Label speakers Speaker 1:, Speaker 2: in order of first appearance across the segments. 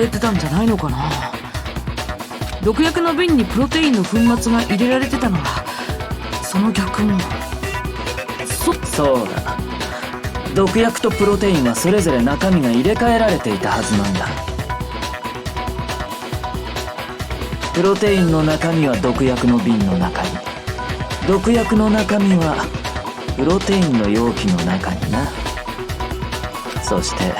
Speaker 1: れてたんじゃないのかな。毒薬の瓶にプロテインの粉末が入れられてたのはその逆も。
Speaker 2: そうだ。毒薬とプロテインはそれぞれ中身が入れ替えられていたはずなんだ。プロテインの中身は毒薬の瓶の中に、毒薬の中身はプロテインの容器の中にな。そして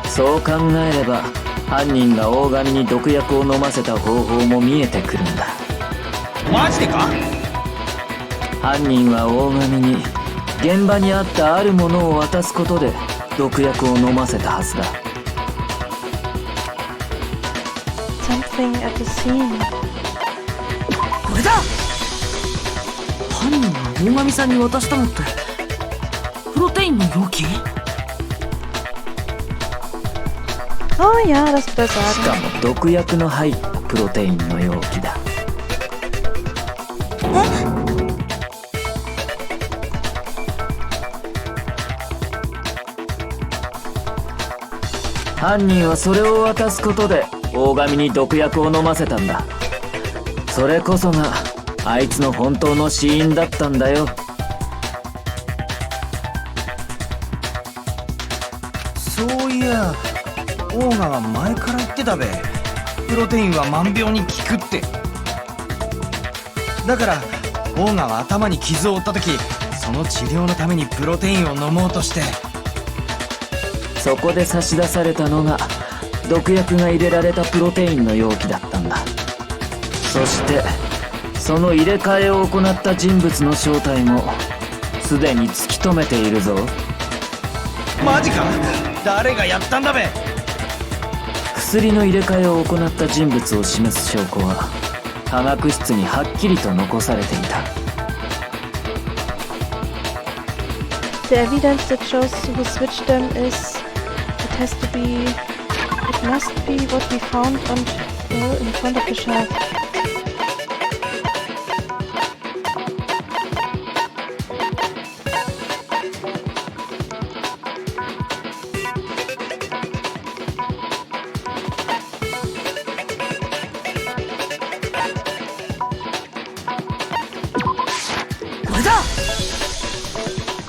Speaker 2: そう考えれば犯人が大神に毒薬を飲ませた方法も見えてくるんだ。
Speaker 3: マジでか？
Speaker 2: 犯人は大神に現場にあったあるものを渡すことで毒薬を飲ませたはずだ。
Speaker 4: Something at the scene.
Speaker 1: これだ。犯人が大神さんに渡したのってプロテインの容器。
Speaker 4: Oh ja, das wird er
Speaker 2: しか
Speaker 4: sagen.
Speaker 2: も毒薬の入ったプロテインの容器だ。犯人はそれを渡すことで大神に毒薬を飲ませたんだ。それこそがあいつの本当の死因だったんだよ。
Speaker 3: そういや、オーガは前から言ってたべ。プロテインは万病に効くって。だからオーガは頭に傷を負った時、その治療のためにプロテインを飲もうとして。
Speaker 2: そこで差し出されたのが毒薬が入れられたプロテインの容器だったんだ。そしてその入れ替えを行った人物の正体もすでに突き止めているぞ。
Speaker 3: マジか？誰がやったんだべ？
Speaker 2: 薬の入れ替えを行った人物を示す証拠は科学室にはっきりと残されていた。
Speaker 4: The evidence that shows who switched them is it must be what we found in front of the shelf.
Speaker 1: これだ。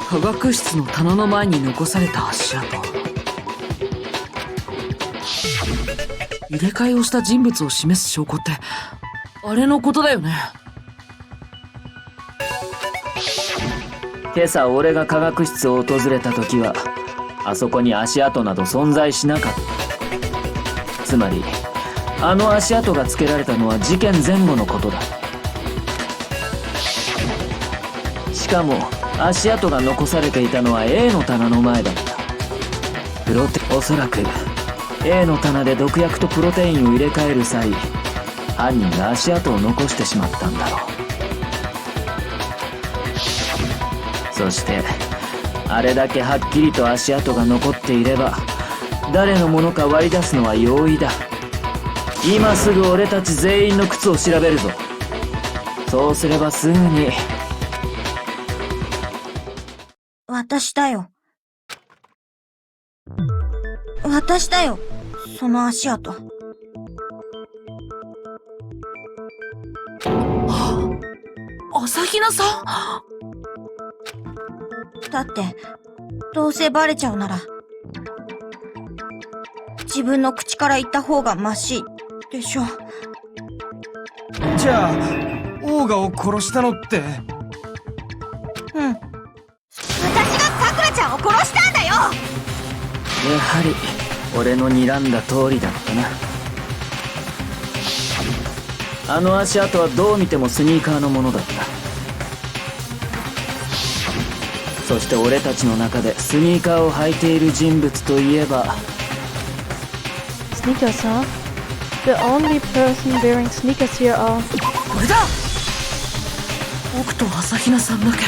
Speaker 1: 科学室の棚の前に残された足跡。入れ替えをした人物を示す証拠ってあれのことだよね。
Speaker 2: 今朝俺が科学室を訪れた時はあそこに足跡など存在しなかった。つまりあの足跡がつけられたのは事件前後のことだ。しかも足跡が残されていたのは A の棚の前だった。おそらく A の棚で毒薬とプロテインを入れ替える際、犯人が足跡を残してしまったんだろう。そしてあれだけはっきりと足跡が残っていれば誰のものか割り出すのは容易だ。今すぐ俺たち全員の靴を調べるぞ。そうすればすぐに。
Speaker 5: 私だよ。私だよ。その足跡。
Speaker 1: 朝比奈さん。
Speaker 5: だって、どうせバレちゃうなら、自分の口から言った方がマシでしょ。
Speaker 3: じゃあオーガを殺したのって？
Speaker 5: うん。私がさくらちゃんを殺したんだよ。
Speaker 2: やはり俺の睨んだ通りだったな。あの足跡はどう見てもスニーカーのものだった。そして俺たちの中でスニーカーを履いている人物といえば
Speaker 4: Sneakers, huh? The only person wearing sneakers here are...
Speaker 1: これだ。僕と朝比奈さんだけ。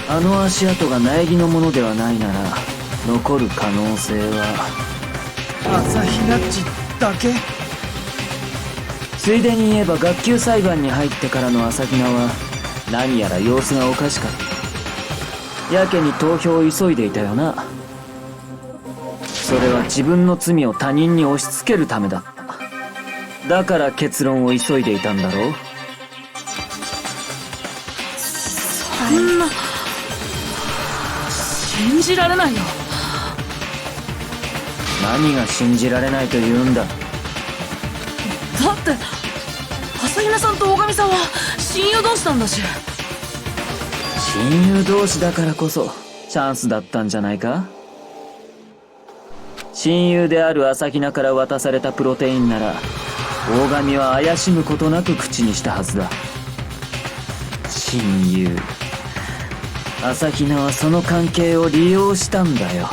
Speaker 2: あの足跡が苗木のものではないなら残る可能性は
Speaker 3: 朝比奈っちだけ？
Speaker 2: ついでに言えば学級裁判に入ってからの朝比奈は何やら様子がおかしかった。やけに投票を急いでいたよな。それは自分の罪を他人に押し付けるためだった。だから結論を急いでいたんだろう。
Speaker 1: そんな、信じられないよ。
Speaker 2: 何が信じられないと言うんだ。
Speaker 1: だって朝比奈さんと大神さんは親友同士なんだし。
Speaker 2: 親友同士だからこそチャンスだったんじゃないか。親友である朝比奈から渡されたプロテインなら大神は怪しむことなく口にしたはずだ。親友。朝比奈はその関係を利用したんだよ。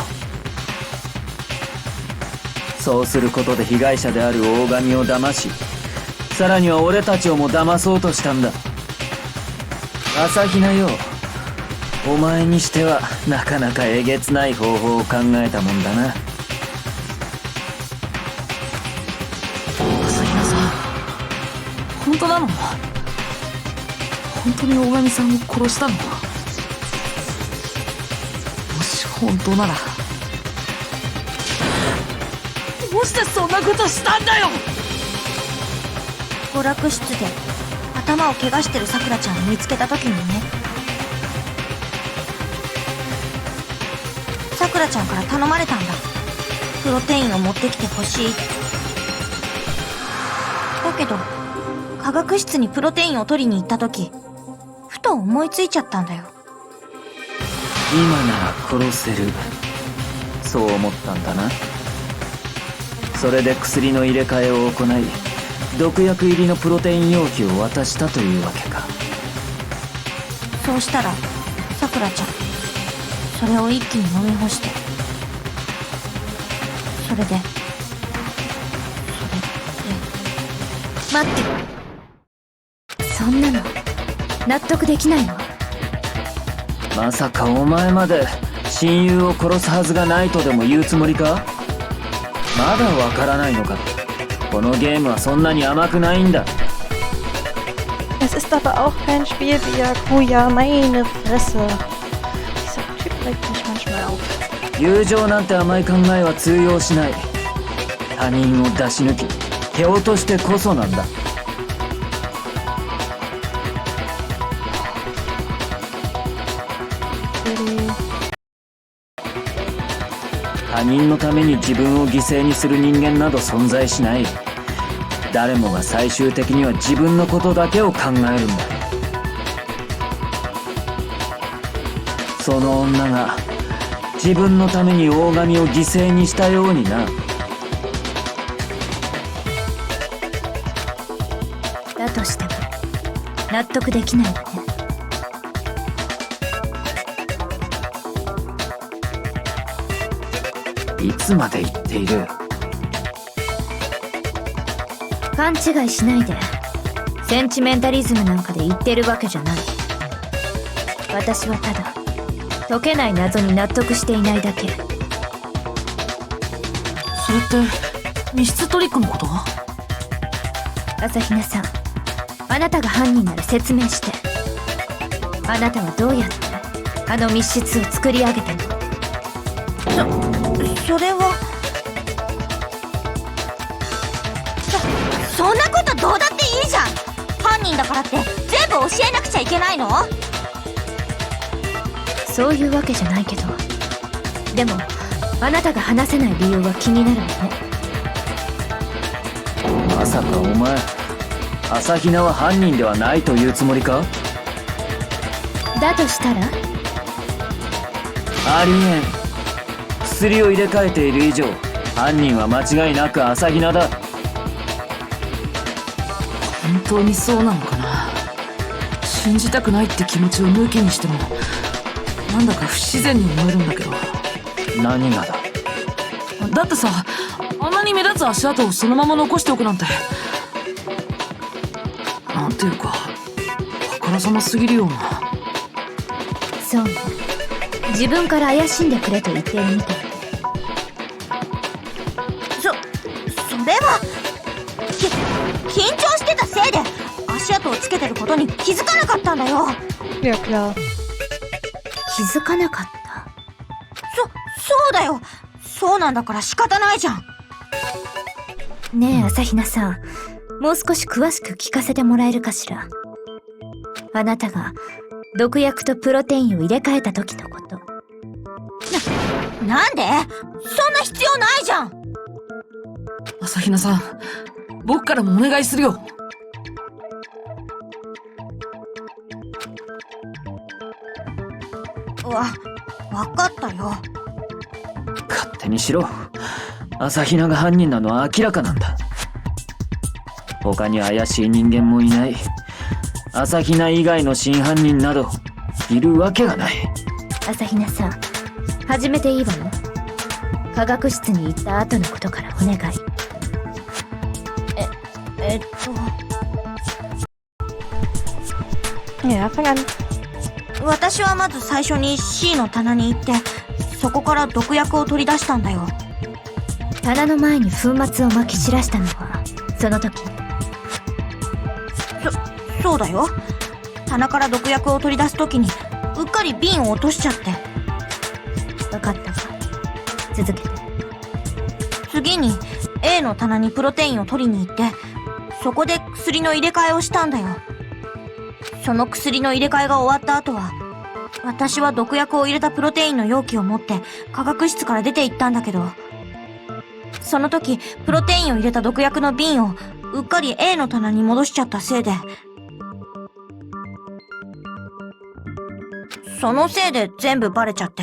Speaker 2: そうすることで被害者である大神を騙し、さらには俺たちをも騙そうとしたんだ。朝比奈よ、お前にしてはなかなかえげつない方法を考えたもんだな。
Speaker 1: 朝比奈さん、本当なの？本当に大神さんを殺したの？もし本当なら、どうしてそんなことしたんだよ。
Speaker 5: 娯楽室で頭を怪我してるさくらちゃんを見つけた時にね、さくらちゃんから頼まれたんだ。プロテインを持ってきてほしい。だけど科学室にプロテインを取りに行った時、ふと思いついちゃったんだよ。
Speaker 2: 今なら殺せる、そう思ったんだな。それで薬の入れ替えを行い、毒薬入りのプロテイン容器を渡したというわけか。
Speaker 5: そうしたらさくらちゃんそれを一気に飲み干して、それで待って、そんなの納得できないの？
Speaker 2: まさかお前まで親友を殺すはずがないとでも言うつもりか？まだわからないのか。このゲームはそんなに甘くないんだ。
Speaker 4: Es ist aber auch kein Spiel wie Yakuya, meine Fresse. Dieser Typ regt mich manchmal auf.
Speaker 2: 友情なんて甘い考えは通用しない。他人を出し抜き蹴落としてこそなんだ。他人のために自分を犠牲にする人間など存在しない。誰もが最終的には自分のことだけを考えるんだ。その女が自分のために大神を犠牲にしたようにな。
Speaker 5: だとしても納得できないわね。
Speaker 2: いつまで言っている。
Speaker 5: 勘違いしないで。センチメンタリズムなんかで言ってるわけじゃない。私はただ解けない謎に納得していないだけ。
Speaker 1: それって密室トリックのこと？
Speaker 5: 朝比奈さん、あなたが犯人なら説明して。あなたはどうやってあの密室を作り上げたの？それはそんなことどうだっていいじゃん。犯人だからって全部教えなくちゃいけないの？そういうわけじゃないけど、でもあなたが話せない理由は気になるわね。
Speaker 2: まさかお前朝比奈は犯人ではないというつもりか？
Speaker 5: だとしたら
Speaker 2: ありえん。薬を入れ替えている以上犯人は間違いなく朝比奈だ。
Speaker 1: 本当にそうなのかな。信じたくないって気持ちを抜きにしてもなんだか不自然に思えるんだけど。
Speaker 2: 何がだ？
Speaker 1: だってさ、あんなに目立つ足跡をそのまま残しておくなんて、なんていうかあからさますぎるような。
Speaker 5: そうね、自分から怪しんでくれと言っているみたい。
Speaker 6: れは緊張してたせいで足跡をつけてることに気づかなかったんだよ。
Speaker 4: Ja, klar.
Speaker 5: 気づかなかった。
Speaker 6: そうだよ。そうなんだから仕方ないじゃん。
Speaker 5: ねえ朝比奈さん、もう少し詳しく聞かせてもらえるかしら。あなたが毒薬とプロテインを入れ替えた時のこと。
Speaker 6: なんで？そんな必要ないじゃん。
Speaker 1: 朝比奈さん、僕からもお願いするよ。
Speaker 6: わかったよ。
Speaker 2: 勝手にしろ。朝比奈が犯人なのは明らかなんだ。他に怪しい人間もいない。朝比奈以外の真犯人などいるわけがない。
Speaker 5: 朝比奈さん、始めていいわよ。科学室に行った後のことからお願い。
Speaker 4: Ja, fang an.
Speaker 6: 私はまず最初に C の棚に行って、そこから毒薬を取り出したんだよ。
Speaker 5: 棚の前に粉末をまき散らしたのはその時。
Speaker 6: そうだよ。棚から毒薬を取り出す時にうっかり瓶を落としちゃって。
Speaker 5: 分かったわ。続けて。
Speaker 6: 次に A の棚にプロテインを取りに行って、そこで薬の入れ替えをしたんだよ。その薬の入れ替えが終わった後は、私は毒薬を入れたプロテインの容器を持って科学室から出て行ったんだけど、その時プロテインを入れた毒薬の瓶をうっかり A の棚に戻しちゃったせいで、そのせいで全部バレちゃって、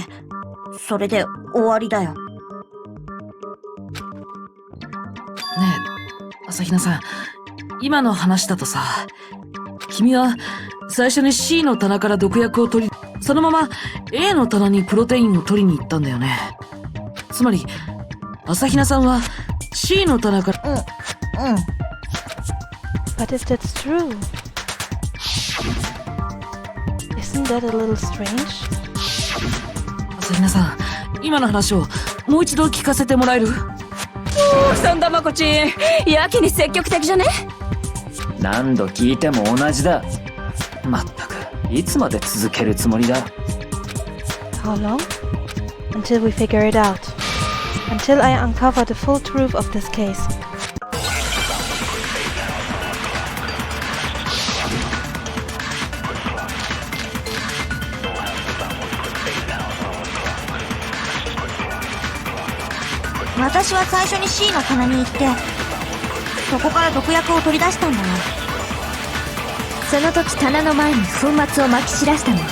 Speaker 6: それで終わりだよ。
Speaker 1: ねえ、朝比奈さん、今の話だとさ、君は最初に C の棚から毒薬を取り、そのまま A の棚にプロテインを取りに行ったんだよね。つまり、朝比奈さんは C の棚から、
Speaker 4: But if that's true, isn't that a little strange?
Speaker 1: 朝比奈さん、今の話をもう一度聞かせてもらえる？
Speaker 7: どうしたんだまこちん、やけに積極的じゃね？
Speaker 2: 何度聞いても同じだ。まったく、いつまで続けるつもりだ。
Speaker 4: How long? Until we figure it out. Until I uncover the full truth of this case.
Speaker 6: 私は最初に C の棚に行って、そこから毒薬を取り出したんだよ。
Speaker 5: その時棚の前に粉末をまき散らしたのね。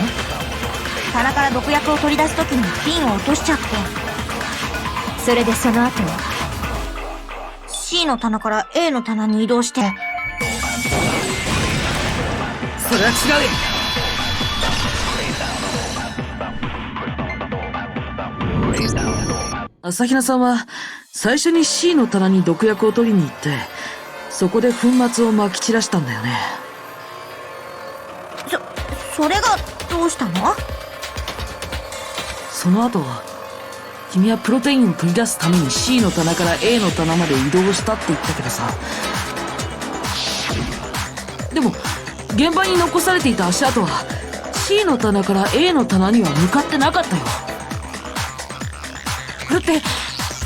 Speaker 6: 棚から毒薬を取り出す時に瓶を落としちゃって、
Speaker 5: それでその後は
Speaker 6: C の棚から A の棚に移動して。
Speaker 1: それは違うよ。朝比奈さんは最初に C の棚に毒薬を取りに行って、そこで粉末をまき散らしたんだよね。
Speaker 6: それがどうしたの？
Speaker 1: その後は君はプロテインを取り出すために C の棚から A の棚まで移動したって言ったけどさ、でも現場に残されていた足跡は C の棚から A の棚には向かってなかったよ。これって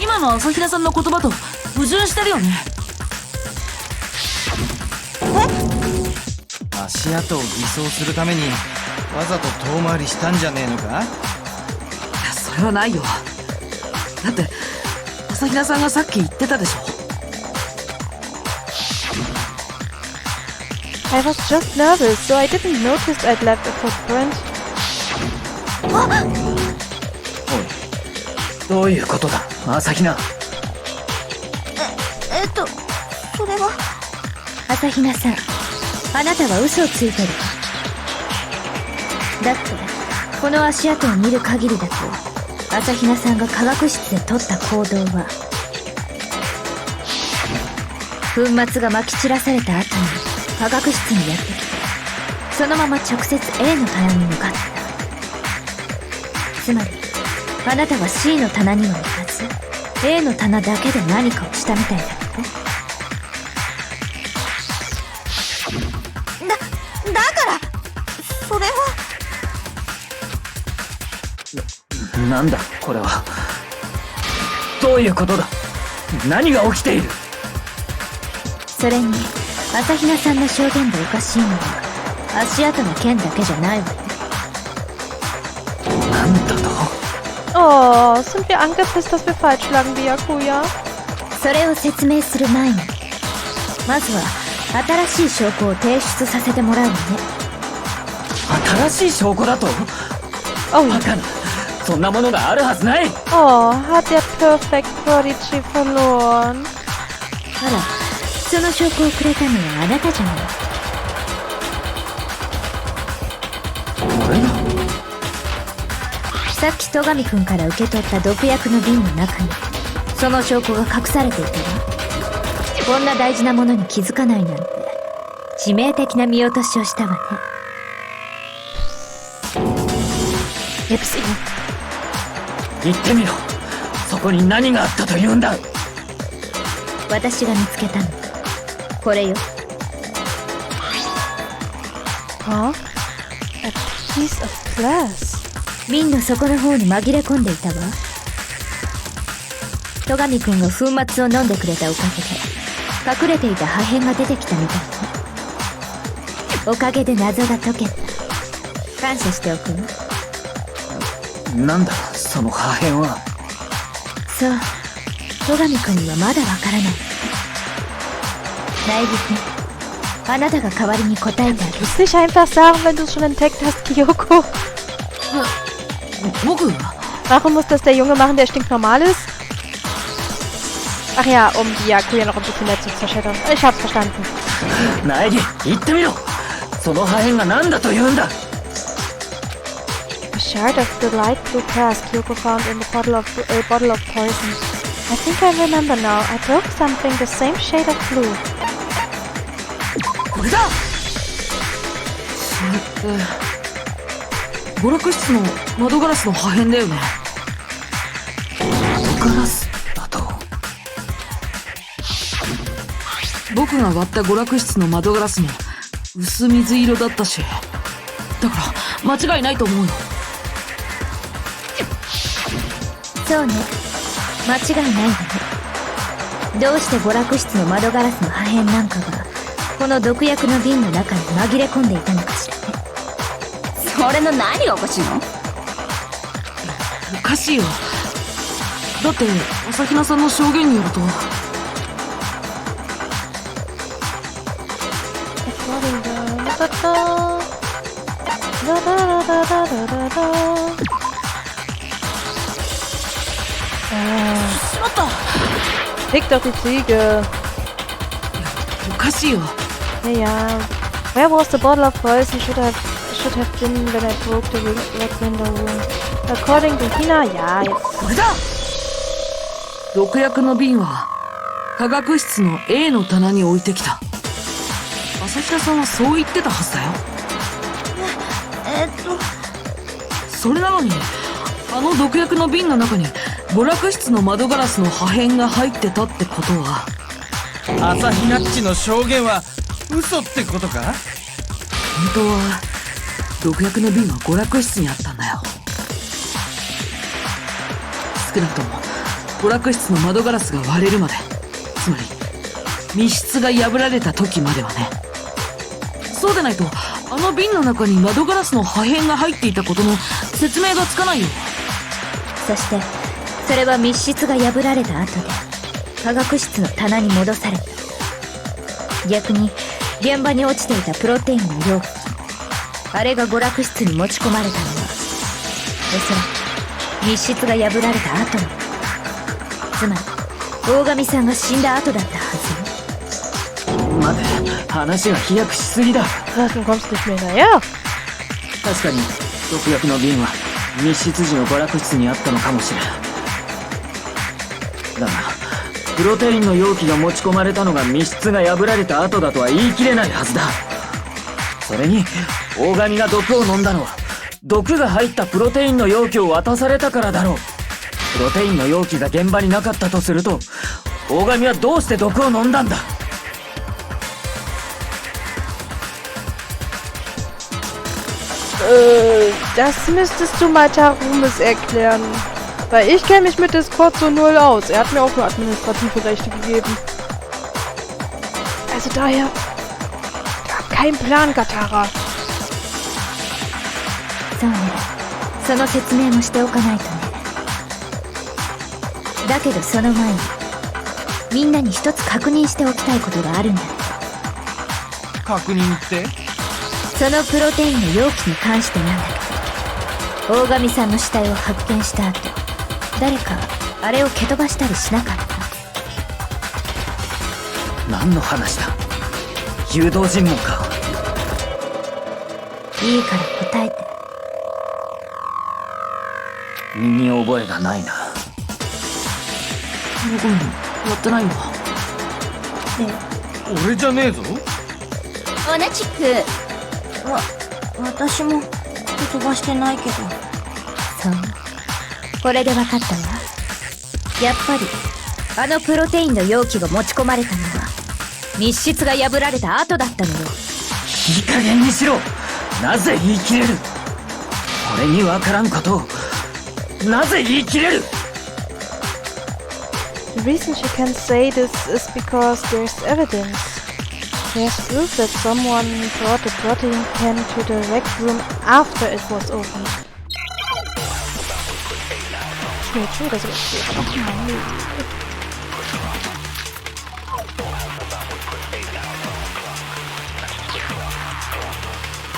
Speaker 1: 今の朝比奈さんの言葉と矛盾してるよね。
Speaker 3: 足跡を偽装するためにわざと遠回りしたんじゃねえのか？
Speaker 1: いや、それはないよ。だって朝比奈さんがさっき言ってたでしょ。
Speaker 4: I was just nervous, so I didn't notice I'd left a footprint.
Speaker 2: どういうことだ、朝比奈。
Speaker 6: それは。
Speaker 5: 朝比奈さん、あなたは嘘をついてる。だってこの足跡を見る限りだと、朝比奈さんが科学室で取った行動は、粉末がまき散らされた後に科学室にやってきて、そのまま直接 A の棚に向かった。つまりあなたは C の棚には行かず A の棚だけで何かをしたみたいだ。
Speaker 6: だからそれは
Speaker 2: なんだこれは。どういうことだ。何が起きている。
Speaker 5: それに朝比奈さんの証言でおかしいのは足跡の件だけじゃないわね。
Speaker 2: なんだと。
Speaker 4: Oh, sind wir angepisst, dass wir falsch lagen, Byakuya?
Speaker 5: それを説明する前にまずは新しい証拠を提出させてもらうわね。
Speaker 2: 新しい証拠だと。
Speaker 4: Oh,
Speaker 2: バカな。そんなものがあるはずない。
Speaker 4: oh, hat der Perfect Prodigy verloren.
Speaker 5: あら、その証拠をくれたのはあなたじゃない。
Speaker 2: 俺だ。
Speaker 5: さっき戸上くんから受け取った毒薬の瓶の中にその証拠が隠されていたわ。こんな大事なものに気づかないなんて致命的な見落としをしたわね。
Speaker 4: Gib's ihm.
Speaker 2: 言ってみろ。そこに何があったというんだ。
Speaker 5: 私が見つけたのこれよ。
Speaker 4: Huh? A piece of glass.
Speaker 5: 瓶の底の方に紛れ込んでいたわ。戸上くんが粉末を飲んでくれたおかげで隠れていた破片が出てきたみたいね。おかげで謎が解けた。感謝しておくわ。
Speaker 2: なんだその破片は。
Speaker 5: そう、戸上くんにはまだわからない。苗木くん、あなたが代わりに答えてあげる。
Speaker 4: Du musst nicht einfach sagen, wenn du es schon entdeckt hast, Kyoko.
Speaker 1: 僕
Speaker 4: Warum muss das der Junge machen, der stinknormal ist? Ach ja, um Byakuya noch ein bisschen mehr zu zerschädern. Ich hab's verstanden.
Speaker 2: 苗木、言ってみろ。その破片が何だというんだ。
Speaker 4: A shard of the light blue glass Kyoko found in the bottle of poison. I think I remember now. I broke something the same shade of blue.
Speaker 2: これだ。
Speaker 1: それって娯楽室の窓ガラスの破片だよね。
Speaker 2: 窓ガラスだと。
Speaker 1: 僕が割った娯楽室の窓ガラスも薄水色だったし、だから間違いないと思うよ。
Speaker 5: そうね、間違いないわね。どうして娯楽室の窓ガラスの破片なんかがこの毒薬の瓶の中に紛れ込んでいたのかしらね。
Speaker 7: それの何がおかしいの？
Speaker 1: おかしいよ。だって朝比奈さんの証言によると
Speaker 4: Fick doch die Ziege.
Speaker 1: おかしいよ。
Speaker 4: Ja. Where was the bottle of poison should have been when I broke the red window room? According to Hina, ja, jetzt.
Speaker 1: これだ。毒薬の瓶は化学室の A の棚に置いてきた。朝比奈さんはそう言ってたはずだよ。それなのにあの毒薬の瓶の中に娯楽室の窓ガラスの破片が入ってたってことは、
Speaker 3: 朝比奈っちの証言は嘘ってことか？
Speaker 1: 本当は毒薬の瓶は娯楽室にあったんだよ。少なくとも娯楽室の窓ガラスが割れるまで、つまり密室が破られた時まではね。そうでないとあの瓶の中に窓ガラスの破片が入っていたことの説明がつかないよ。
Speaker 5: そしてそれは密室が破られた後で化学室の棚に戻された。逆に現場に落ちていたプロテインの容器、あれが娯楽室に持ち込まれたのはおそらく密室が破られた後の、つまり大神さんが死んだ後だったはずよ。
Speaker 2: 待て、話が飛躍しすぎだ。
Speaker 4: Was, du kommst nicht mehr hinterher?
Speaker 2: 確かに毒薬の瓶は密室時の娯楽室にあったのかもしれん。だがプロテインの容器が持ち込まれたのが密室が破られた後だとは言い切れないはずだ。それに大神が毒を飲んだのは毒が入ったプロテインの容器を渡されたからだろう。プロテインの容器が現場になかったとすると大神はどうして毒を飲んだんだ。
Speaker 4: Das müsstest du mal Tarumis erklären. Weil ich kenne mich mit Discord so null aus. Er hat mir auch nur administrative Rechte gegeben. Also daher... Kein Plan, Katara.
Speaker 5: そうね。その説明もしておかないとね。だけどその前に、みんなに一つ確認しておきたいことがあるんだ。
Speaker 3: 確認って？
Speaker 5: そのプロテインの容器に関してなんだけど、大神さんの死体を発見した後、誰かあれを蹴飛ばしたりしなかった？
Speaker 2: 何の話だ。誘導尋問か。
Speaker 5: いいから答えて。
Speaker 2: 身に覚えがないな。
Speaker 1: 僕もやってないわ。
Speaker 3: 俺じゃねえぞ。
Speaker 6: 同じく。私も飛ばしてないけど。
Speaker 5: そう。これで分かったわ。やっぱり、あのプロテインの容器が持ち込まれたのは、密室が破られた後だったのよ。
Speaker 2: いい加減にしろ。なぜ言い切れる。俺に分からんことをなぜ言い切れる。
Speaker 4: The reason she can say this is because there's evidence. There's proof that someone brought the protein can to the rec room after it was opened. True, das ist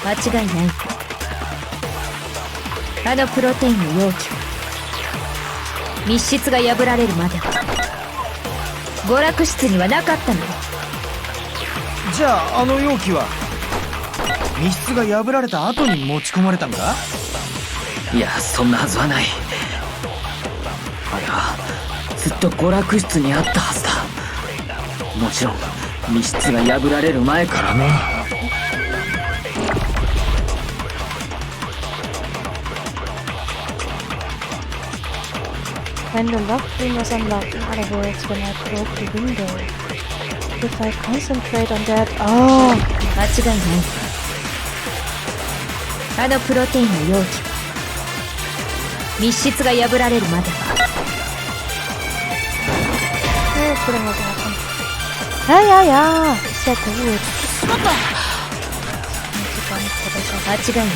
Speaker 5: 間違いない。あのプロテインの容器は密室が破られるまでは娯楽室にはなかったのよ。
Speaker 3: じゃああの容器は密室が破られた後に持ち込まれたんか？
Speaker 2: いや、そんなはずはない。あれはずっと娯楽室にあったはずだ。もちろん密室が破られる前からね。
Speaker 4: When the locked room was unlocked, in other words, when I broke the window. If I concentrate on that... Oh!
Speaker 5: 間違いない。あのプロテインの容器は密室が破られるまでは
Speaker 4: putting was awesome. Ja. Ist ja gut.
Speaker 5: 間違いない。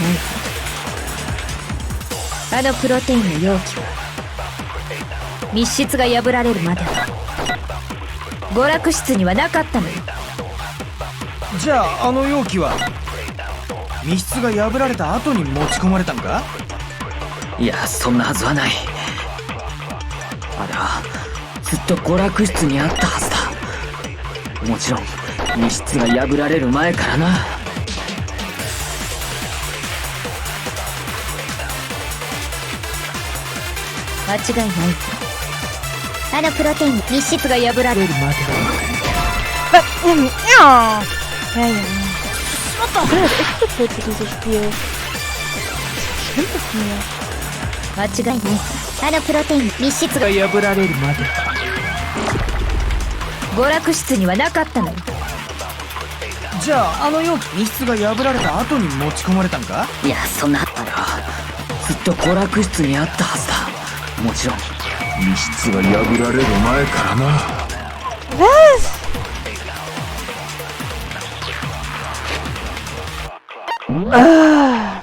Speaker 5: あのプロテインの容器は密室が破られるまでは娯楽室にはなかったのよ。
Speaker 3: じゃああの容器は密室が破られた後に持ち込まれたんか？
Speaker 2: いや、そんなはずはない。あれはずっと娯楽室にあったはずだ。もちろん密室が破られる前からな。
Speaker 5: 間違いない。あのプロテイン密室が破られるまでは
Speaker 4: Ja. Ich bin halt echt gefüllt für dieses Spiel. Was stimmt mit mir?
Speaker 5: 間違いない。あのプロテイン密室が破られるまでは娯楽室にはなかったのよ。
Speaker 3: じゃああの容器密室が破られた後に持ち込まれたんか？
Speaker 2: いや、そんな。あれはずっと娯楽室にあったはずだ。もちろん密室が破られる前からな。
Speaker 4: Was? Ah.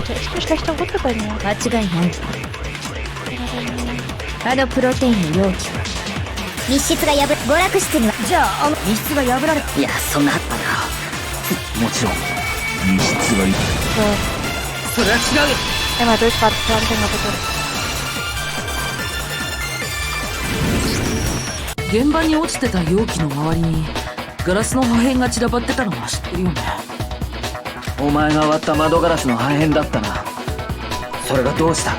Speaker 4: Das ist echt eine schlechte Runde bei mir.
Speaker 5: 間違いない。あのプロテインの容器は密室が娯楽室には。
Speaker 3: じゃああの密室が破られた。
Speaker 2: いや、そんな。あれはもちろん密室がいい。
Speaker 4: So.
Speaker 3: それは違うよ。
Speaker 4: Einmal durchwarten für Anfänger bitte.
Speaker 1: 現場に落ちてた容器の周りにガラスの破片が散らばってたのは知ってるよね。
Speaker 2: お前が割った窓ガラスの破片だったな。それがどうした？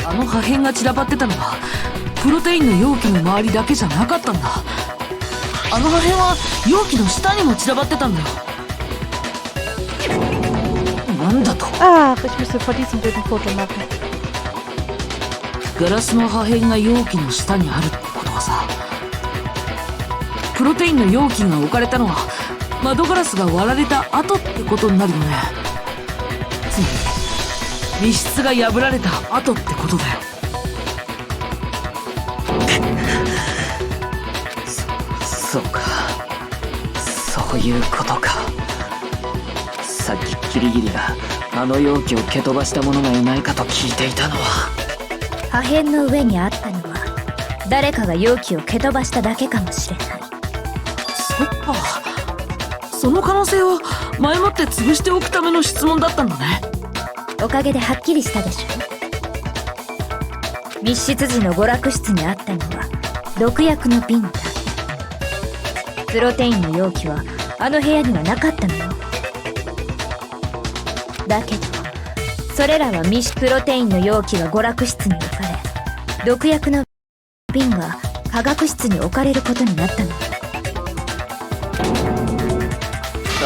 Speaker 1: あの破片が散らばってたのはプロテインの容器の周りだけじゃなかったんだ。あの破片は容器の下にも散らばってたんだよ。
Speaker 2: なんだと？
Speaker 4: Ach, ich müsste vor diesem Bild ein Foto machen.
Speaker 1: ガラスの破片が容器の下にあるってことはさ、プロテインの容器が置かれたのは窓ガラスが割られた後ってことになるよね。つまり密室が破られた後ってことだよ。
Speaker 2: そうか、そういうことか。さっきキリギリがあの容器を蹴飛ばした者がいないかと聞いていたのは。
Speaker 5: 破片の上にあったのは誰かが容器を蹴飛ばしただけかもしれない。
Speaker 1: そっか、その可能性を前もって潰しておくための質問だったんだね。
Speaker 5: おかげではっきりしたでしょ。密室時の娯楽室にあったのは毒薬の瓶だけ。プロテインの容器はあの部屋にはなかったのよ。だけどそれらはプロテインの容器が娯楽室に置かれ、毒薬の瓶が化学室に置かれることになったの。
Speaker 2: だ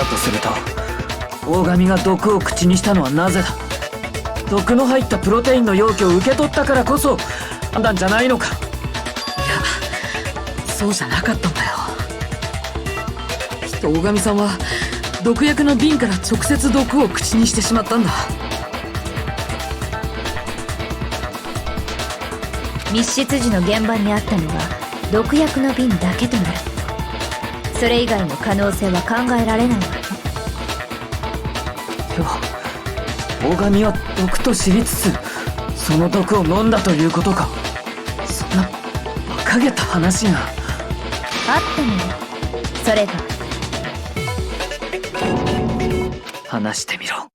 Speaker 2: とすると大神が毒を口にしたのはなぜだ？毒の入ったプロテインの容器を受け取ったからこそなんじゃないのか？い
Speaker 1: や、そうじゃなかったんだよ。きっと大神さんは毒薬の瓶から直接毒を口にしてしまったんだ。
Speaker 5: 密室時の現場にあったのは毒薬の瓶だけとなる。それ以外の可能性は考えられないわね。
Speaker 2: では大神は毒と知りつつその毒を飲んだということか？そんな馬鹿げた話が。
Speaker 5: あったのよ、それが。
Speaker 2: 話してみろ。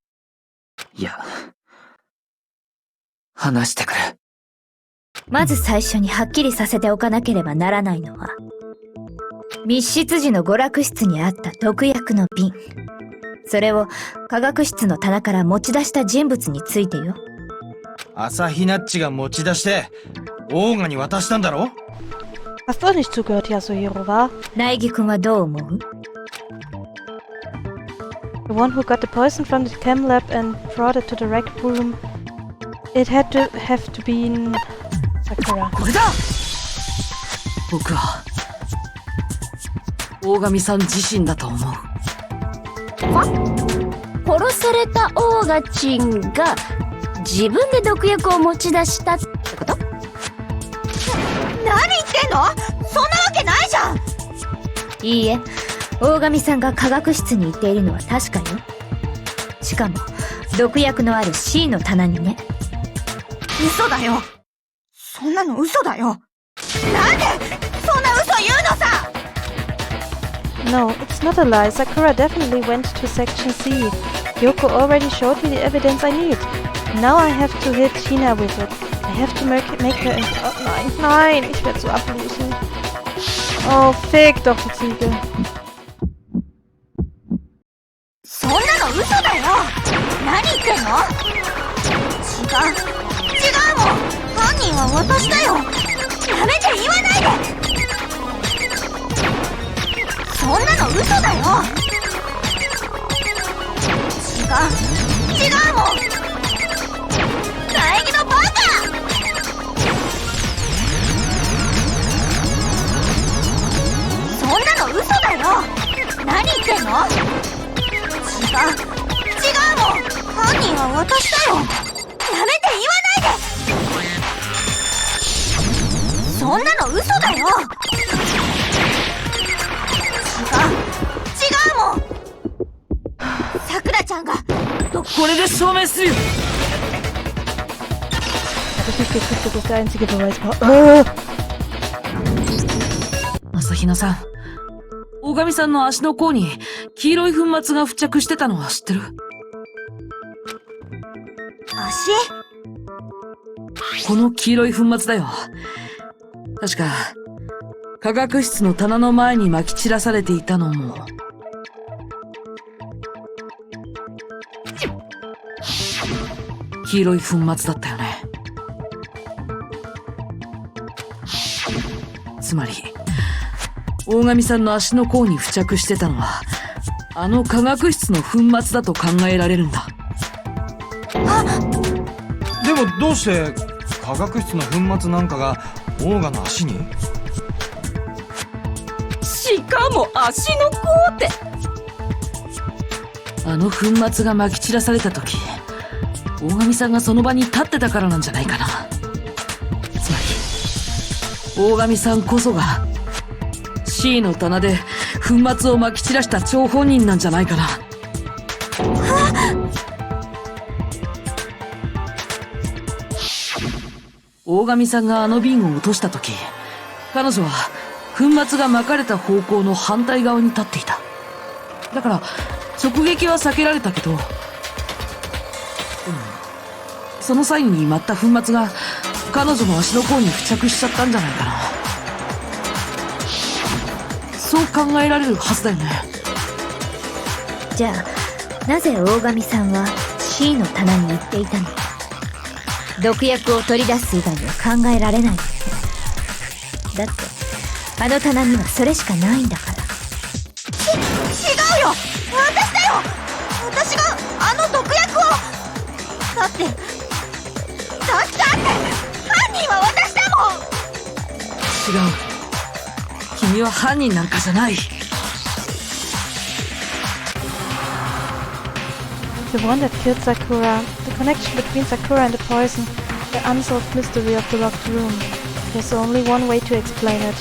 Speaker 2: いや、話してくれ。
Speaker 5: まず最初にはっきりさせておかなければならないのは、密室時の娯楽室にあった毒薬の瓶。それを化学室の棚から持ち出した人物についてよ。
Speaker 3: 朝日ナッチが持ち出してオーガに渡したんだろ？
Speaker 4: Hast du nicht zugehört, Yasuhiro, wa?
Speaker 5: 苗木くんはどう思う？
Speaker 4: The one who got the poison from the chem lab and brought it to the rec room. It had to have to be Sakura.
Speaker 1: これだ！僕は大神さん自身だと思う。
Speaker 8: 殺されたオーガチンが自分で毒薬を持ち出したってこと？
Speaker 6: 何言ってんの？そんなわけないじゃん。
Speaker 5: いいえ、大神さんが化学室に行っているのは確かよ。しかも毒薬のある C の棚にね。
Speaker 6: 嘘だよ。そんなの嘘だよ。なんでそんな嘘言うのさ。
Speaker 4: No, it's not a lie. Sakura definitely went to Section C. Yoko already showed me the evidence I need. Now I have to hit Hina with it. I have to make her... Oh nein, nein, ich werde so ablösen. Oh, fick doch die Ziege.
Speaker 6: そんなの嘘だよ。何言ってんの？違うもん。犯人は私だよ。やめて言わないで。そんなの嘘だよ。違うもん。苗木のバカ。そんなの嘘だよ。何言ってんの？違うもん。犯人は私だよ。やめて言わないで。そんなの嘘だよ。違うもん。さくらちゃんが
Speaker 1: これで証明するよ。
Speaker 4: Hab ich nicht gekriegt, das ist der einzige Beweis war.
Speaker 1: 朝比奈さん、大神さんの足の甲に黄色い粉末が付着してたのは知ってる？
Speaker 6: 足？
Speaker 1: この黄色い粉末だよ。確か化学室の棚の前に撒き散らされていたのも。黄色い粉末だったよね。つまり大神さんの足の甲に付着してたのはあの化学室の粉末だと考えられるんだ。
Speaker 3: でもどうして化学室の粉末なんかがオーガの足に？
Speaker 7: しかも足の甲って。
Speaker 1: あの粉末が撒き散らされた時、大神さんがその場に立ってたからなんじゃないかな。つまり大神さんこそが C の棚で粉末を撒き散らした張本人なんじゃないかな。大神さんがあの瓶を落とした時、彼女は粉末が撒かれた方向の反対側に立っていた。だから直撃は避けられたけど、その際に舞った粉末が彼女の足の甲に付着しちゃったんじゃないかな。そう考えられるはずだよね。
Speaker 5: じゃあなぜ大神さんは C の棚に行っていたの？毒薬を取り出す以外には考えられないよね。だってあの棚にはそれしかないんだから。
Speaker 6: 違うよ、私だよ。私があの毒薬を。だって犯人は私だもん。
Speaker 1: 違う、君は犯人なんかじゃない。
Speaker 4: The one that killed Sakura. The connection between Sakura and the poison. The unsolved mystery of the locked room. There's only one way to explain it.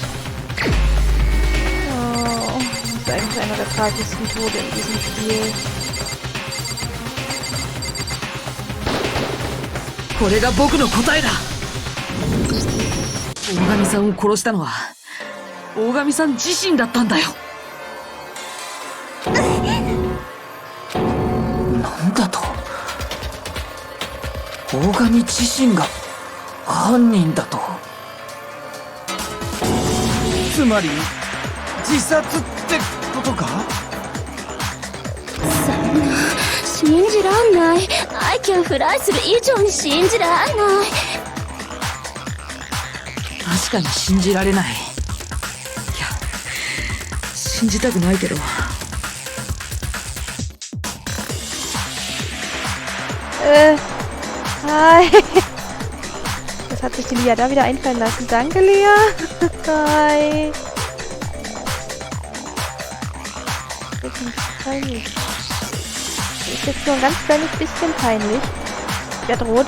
Speaker 4: Oh, das ist eigentlich einer der tragischsten Tode in diesem Spiel.
Speaker 1: これが僕の答えだ。大神さんを殺したのは大神さん自身だったんだよ。
Speaker 2: なんだと？大神自身が犯人だと？
Speaker 3: つまり自殺ってことか？
Speaker 8: 信じらんない。アイキャンフライする以上に信じらんない。
Speaker 1: 確かに信じられない。いや、信じたくないけど。
Speaker 4: Hi. Das hat sich die Lia da wieder einfallen lassen. Danke, Lia. Hi. Das ist ein bisschen peinlich. Das ist jetzt nur ein ganz kleines bisschen peinlich. Ich werde rot.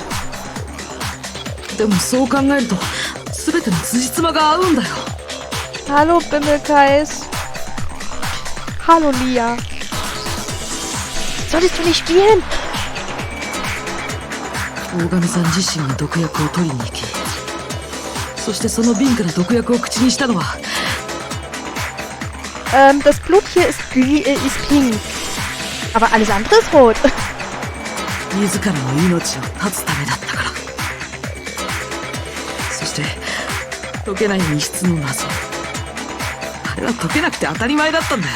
Speaker 1: でもそう考えると全ての辻褄が合うんだよ。
Speaker 4: Hallo, Bimmelkais. Hallo, Lia. Solltest du nicht spielen?
Speaker 1: 大神さん自身が毒薬を取りに行き、そしてその瓶から毒薬を口にしたのは
Speaker 4: Das Blut hier ist pink. Aber alles andere ist rot.
Speaker 1: 自らの命を絶つためだったから。そして解けない密室の謎、あれは解けなくて当たり前だったんだよ。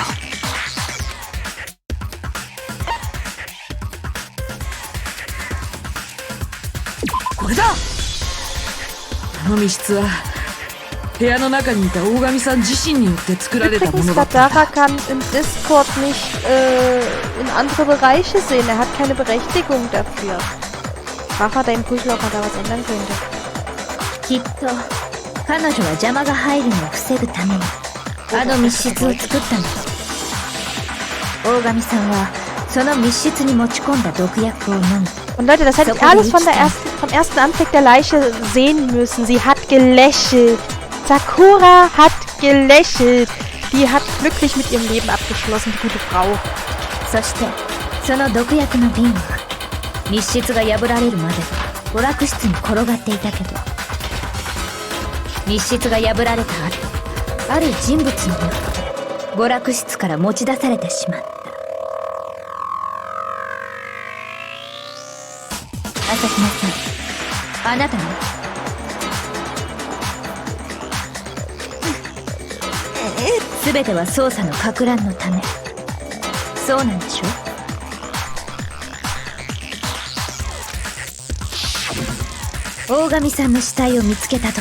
Speaker 1: これだ。あの密室は部屋の中にいた大神さん自身によって作られたも
Speaker 4: Übrigens,
Speaker 1: のだったん
Speaker 4: Gadara
Speaker 1: だ。
Speaker 4: kann im Discord nicht in andere Bereiche sehen. Er hat keine Berechtigung dafür. Frag mal deinen Kuschel, ob man da was ändern könnte.
Speaker 5: きっと彼女は邪魔が入るのを防ぐためにあの密室を作ったの。大神さんはその密室に持ち込んだ毒薬を飲み。
Speaker 4: Und Leute, das hätte ich alles vom ersten Anblick der Leiche sehen müssen. Sie hat gelächelt. Sakura hat gelächelt. Die hat glücklich mit ihrem Leben abgeschlossen, die gute Frau.
Speaker 5: そしてその毒薬の瓶は密室が破られるまで娯楽室に転がっていたけど、密室が破られた後、ある人物によって娯楽室から持ち出されてしまった。朝比奈さん、あなたね。全ては捜査のか乱のため。そうなんでしょ？大神さんの死体を見つけた時、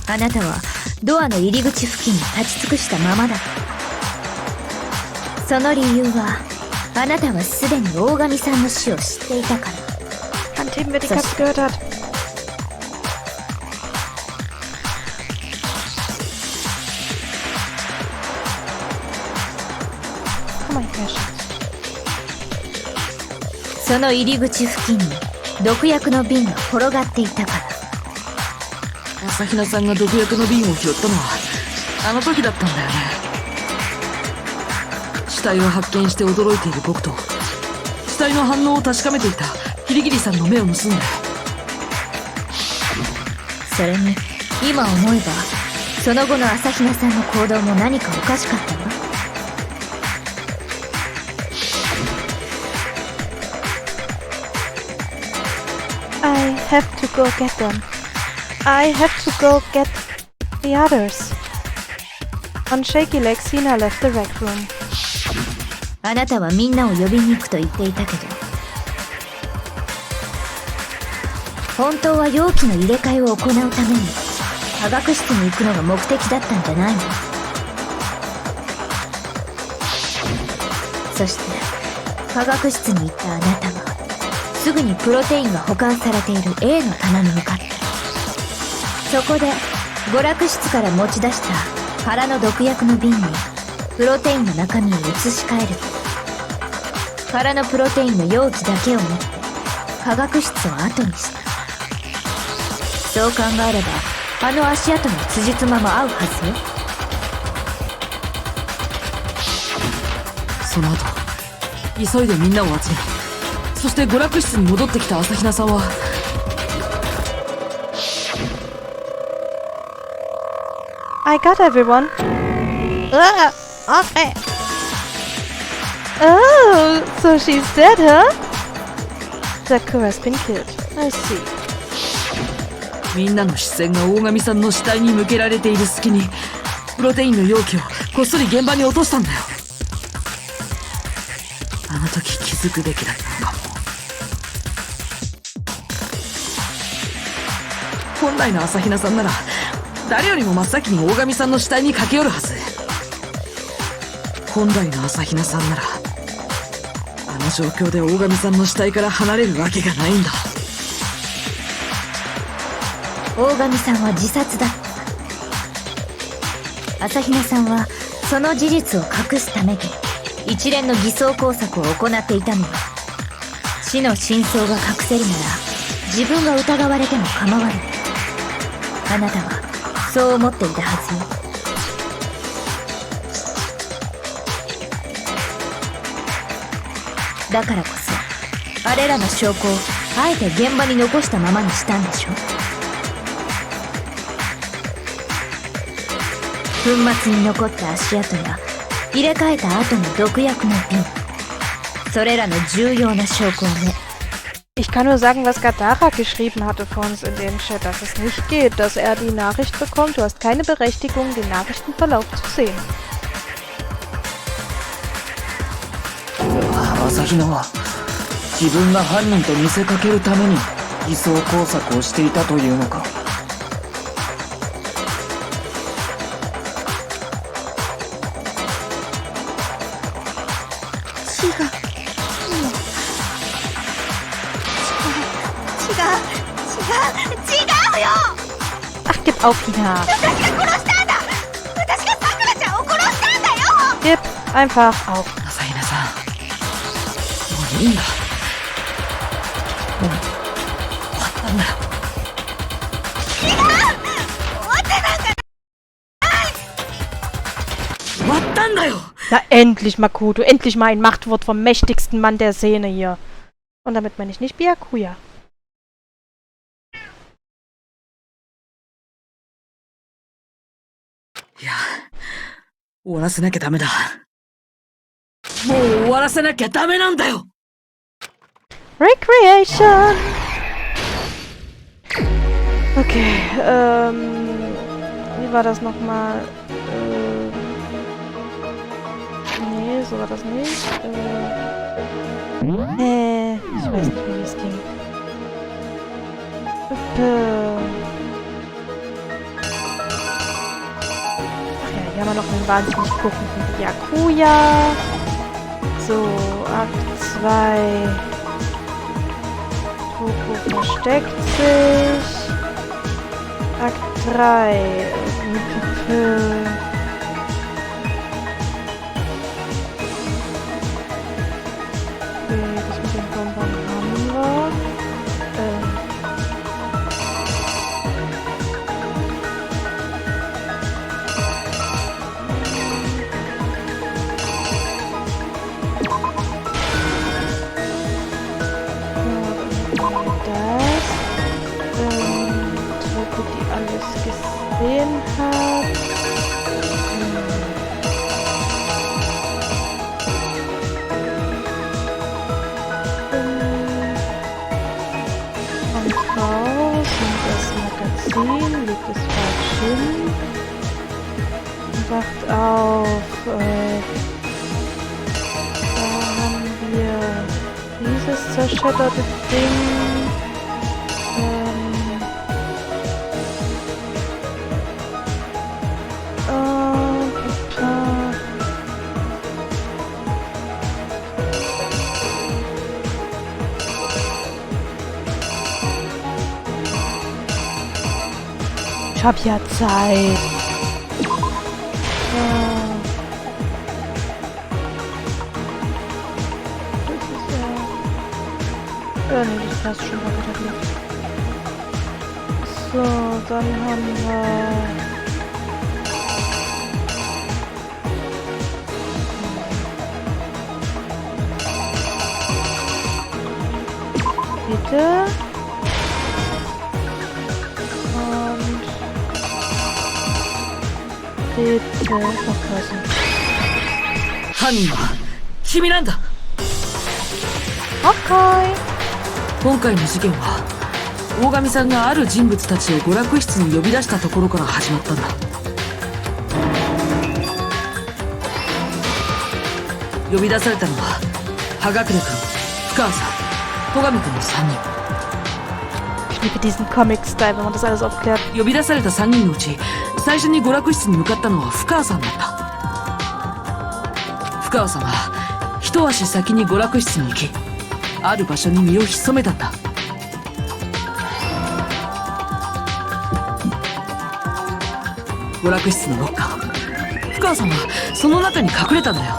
Speaker 5: あなたはドアの入り口付近に立ち尽くしたままだった。その理由は、あなたはすでに大神さんの死を知っていたから。
Speaker 4: An dem wir die Katze gehört hat. Komm mal her, Schatz.
Speaker 5: その入り口付近に毒薬の瓶が転がっていたから。
Speaker 1: 朝比奈さんが毒薬の瓶を拾ったのはあの時だったんだよね。死体を発見して驚いている僕と死体の反応を確かめていたキリギリさんの目を盗んで。
Speaker 5: それに今思えば、その後の朝比奈さんの行動も何かおかしかったわ。
Speaker 4: I have to go get them. I have to go get the others. On shaky legs, Sina left the rec room.
Speaker 5: あなたはみんなを呼びに行くと言っていたけど、本当は容器の入れ替えを行うために科学室に行くのが目的だったんじゃないの？そして科学室に行ったあなたはすぐにプロテインが保管されている A の棚に向かった。そこで娯楽室から持ち出した空の毒薬の瓶にプロテインの中身を移し替えると、空のプロテインの容器だけを持って科学室を後にした。そう考えればあの足跡の辻褄も合うはずよ。
Speaker 1: その後急いでみんなを集め、そして娯楽室に戻ってきた朝比奈さんは、
Speaker 4: I got everyone. Okay. Oh, so she's dead, huh? Sakura's been killed. I see.
Speaker 1: みんなの視線が大神さんの死体に向けられている隙にプロテインの容器をこっそり現場に落としたんだよ。あの時気づくべきだったのかも。本来の朝比奈さんなら誰よりも真っ先に大神さんの死体に駆け寄るはず。本来の朝比奈さんならあの状況で大神さんの死体から離れるわけがないんだ。
Speaker 5: 大神さんは自殺だった。朝比奈さんはその事実を隠すために一連の偽装工作を行っていたのよ。死の真相が隠せるなら自分が疑われても構わない。あなたはそう思っていたはずよ。だからこそあれらの証拠をあえて現場に残したままにしたんでしょ。粉末に残った足跡や入れ替えた後の毒薬の瓶、それらの重要な証拠をね。
Speaker 4: Ich kann nur sagen, was Gadara geschrieben hatte vor uns in dem Chat, dass es nicht geht, dass er die Nachricht bekommt, du hast keine Berechtigung, den Nachrichtenverlauf zu sehen.
Speaker 2: 朝比奈は自分が犯人と見せかけるために偽装工作をしていたというのか。
Speaker 4: Ach, gib auf, Hina. Gib einfach auf.
Speaker 1: 朝比奈さん、もういいんだ。もう終わったんだよ。終わったんだよ。
Speaker 4: Na, endlich, Makoto. Endlich mal ein Machtwort vom mächtigsten Mann der Szene hier. Und damit meine ich nicht Byakuya.
Speaker 1: Ja, 終わらせなきゃダメだ。もう終わらせなきゃダメなんだよ。
Speaker 4: Recreation! Okay, wie war das nochmal? Nee, so war das nicht. Ich weiß nicht, wie es ging. Ach ja, hier haben wir noch einen wahnsinnig guckenden Yakuya. So, Akt 2. Toko versteckt sich. Akt 3. Okay, das mit dem Bonbon haben wir. Toko, die alles gesehen hat. Kommt raus und das Magazin legt es falsch hin. Und wacht auf. Da haben wir dieses zerschmetterte Ding. Ich hab ja Zeit. Das ist ja... nee, das passt schon mal wieder. So, dann haben wir... Bitte. Bitte aufpassen.
Speaker 1: 犯人は君なんだ。
Speaker 4: Okay.
Speaker 1: 今回の事件は大神さんがある人物たちを娯楽室に呼び出したところから始まったんだ。呼び出されたのは葉隠君、深川さん、戸上君の3人。
Speaker 4: Ich liebe diesen Comic-Style, wenn man das alles aufklärt.
Speaker 1: 呼び出された3人のうち最初に娯楽室に向かったのは深川さんだった。深川さんは一足先に娯楽室に行き、ある場所に身を潜めたんだ。娯楽室のロッカー、深川さんはその中に隠れたんだよ。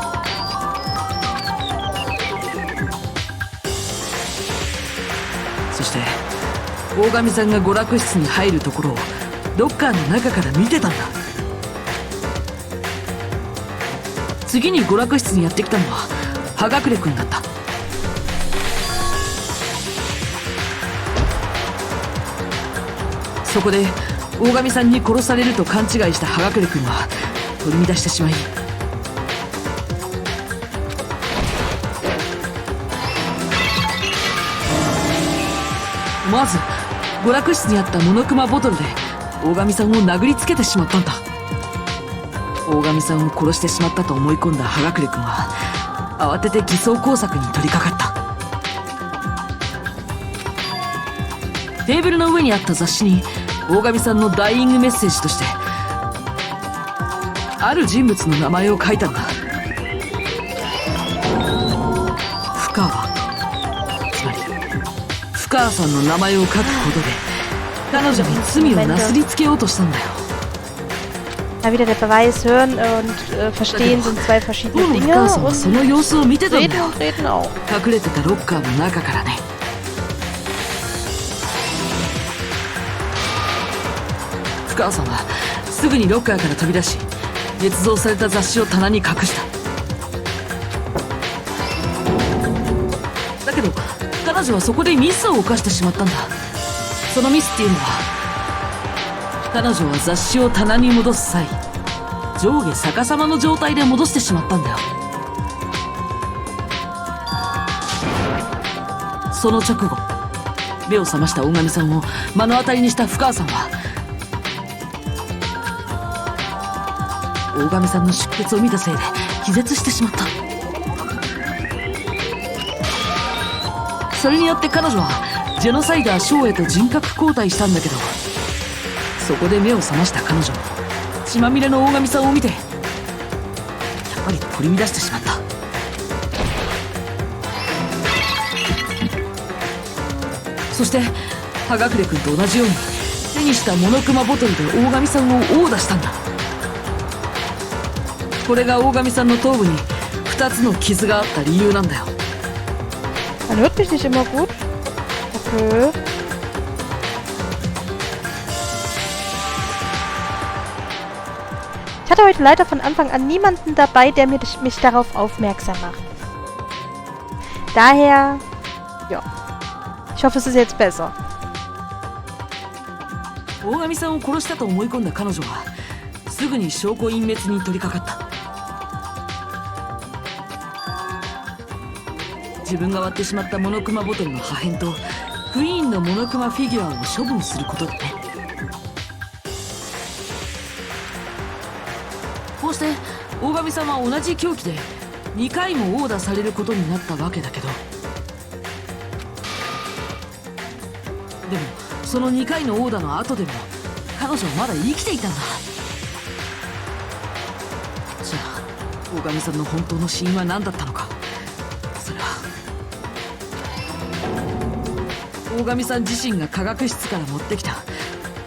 Speaker 1: そして大神さんが娯楽室に入るところをロッカーの中から見てたんだ。次に娯楽室にやってきたのは葉隠君だった。そこで大神さんに殺されると勘違いした葉隠君は取り乱してしまい、思わず娯楽室にあったモノクマボトルで大神さんを殴りつけてしまったんだ。大神さんを殺してしまったと思い込んだ葉隠君は慌てて偽装工作に取り掛かった。テーブルの上にあった雑誌に大神さんのダイイングメッセージとしてある人物の名前を書いたんだ。深川、つまり深川さんの名前を書くことで彼女に罪をなすりつけようとしたんだよ。
Speaker 4: Ja, wieder der Beweis, hören und verstehen sind zwei verschiedene
Speaker 1: 深
Speaker 4: Dinge
Speaker 1: 川さんは
Speaker 4: und
Speaker 1: その様子を見てたんだ
Speaker 4: reden
Speaker 1: よ。
Speaker 4: und reden auch.
Speaker 1: 隠れてたロッカーの中からね。深川さんはすぐにロッカーから飛び出し、捏造された雑誌を棚に隠した。だけど彼女はそこでミスを犯してしまったんだ。そのミスっていうのは、彼女は雑誌を棚に戻す際上下逆さまの状態で戻してしまったんだよ。その直後、目を覚ました大神さんを目の当たりにした深川さんは大神さんの出血を見たせいで気絶してしまった。それによって彼女はジェノサイダーショウへと人格交代したんだけど、そこで目を覚ました彼女も血まみれの大神さんを見てやっぱり取り乱してしまった。そして葉隠君と同じように手にしたモノクマボトルで大神さんを殴打したんだ。これが大神さんの頭部に2つの傷があった理由なんだよ。
Speaker 4: Man hört mich nicht immer gut. Okay. Ich hatte heute leider von Anfang an niemanden dabei, der mich darauf aufmerksam macht. Daher, ja. Ich hoffe, es ist jetzt besser.
Speaker 1: 大神さんを殺したと思い込んだ彼女はすぐに証拠隠滅に取り掛かった。自分が割ってしまったモノクマボトルの破片とクイーンのモノクマフィギュアを処分することだね。こうして大神さんは同じ凶器で2回も殴打されることになったわけだけど、でもその2回の殴打の後でも彼女はまだ生きていたんだ。じゃあ大神さんの本当の死因は何だったのか。それは大神さん自身が科学室から持ってきた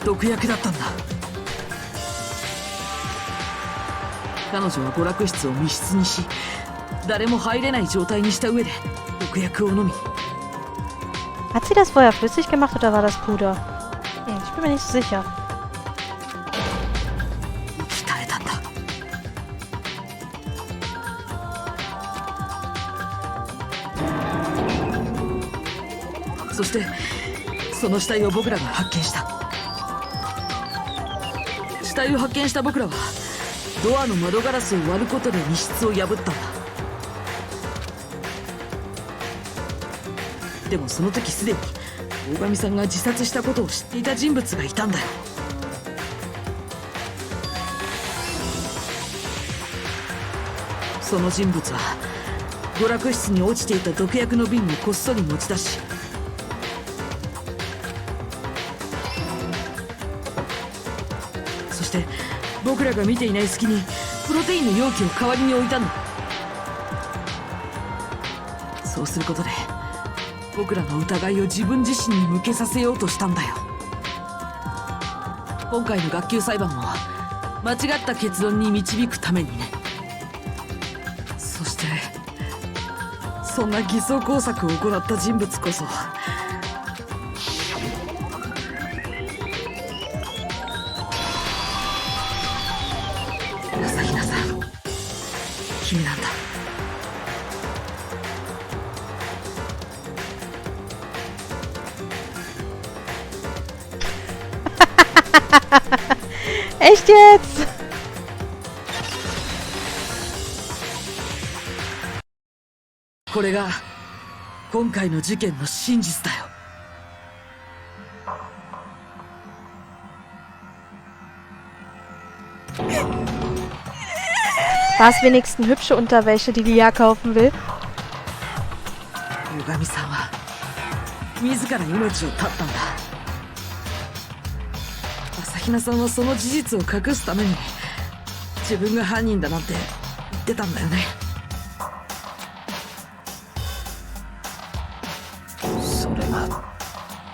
Speaker 1: 毒薬だったんだ。彼女は娯楽室を密室にし誰も入れない状態にした上で毒薬を飲み。
Speaker 4: Hat sie das vorher flüssig gemacht oder war das Puder? Ich bin mir nicht sicher.
Speaker 1: 鍛えたんだ。そしてその死体を僕らが発見した。死体を発見した僕らはドアの窓ガラスを割ることで密室を破ったんだ。でもその時すでに大神さんが自殺したことを知っていた人物がいたんだよ。その人物は娯楽室に落ちていた毒薬の瓶をこっそり持ち出し、そして僕らが見ていない隙にプロテインの容器を代わりに置いたんだ。そうすることで僕らの疑いを自分自身に向けさせようとしたんだよ。今回の学級裁判も間違った結論に導くためにね。そしてそんな偽装工作を行った人物こそ朝比奈さん、君なんだ。
Speaker 4: Echt jetzt?
Speaker 1: これが今回の事件の真実だよ。
Speaker 4: War es wenigstens hübsche Unterwäsche, die Lia kaufen will?
Speaker 1: 大神さんは自ら命を絶ったんだ。朝比奈さんはその事実を隠すために自分が犯人だなんて言ってたんだよね。
Speaker 2: それが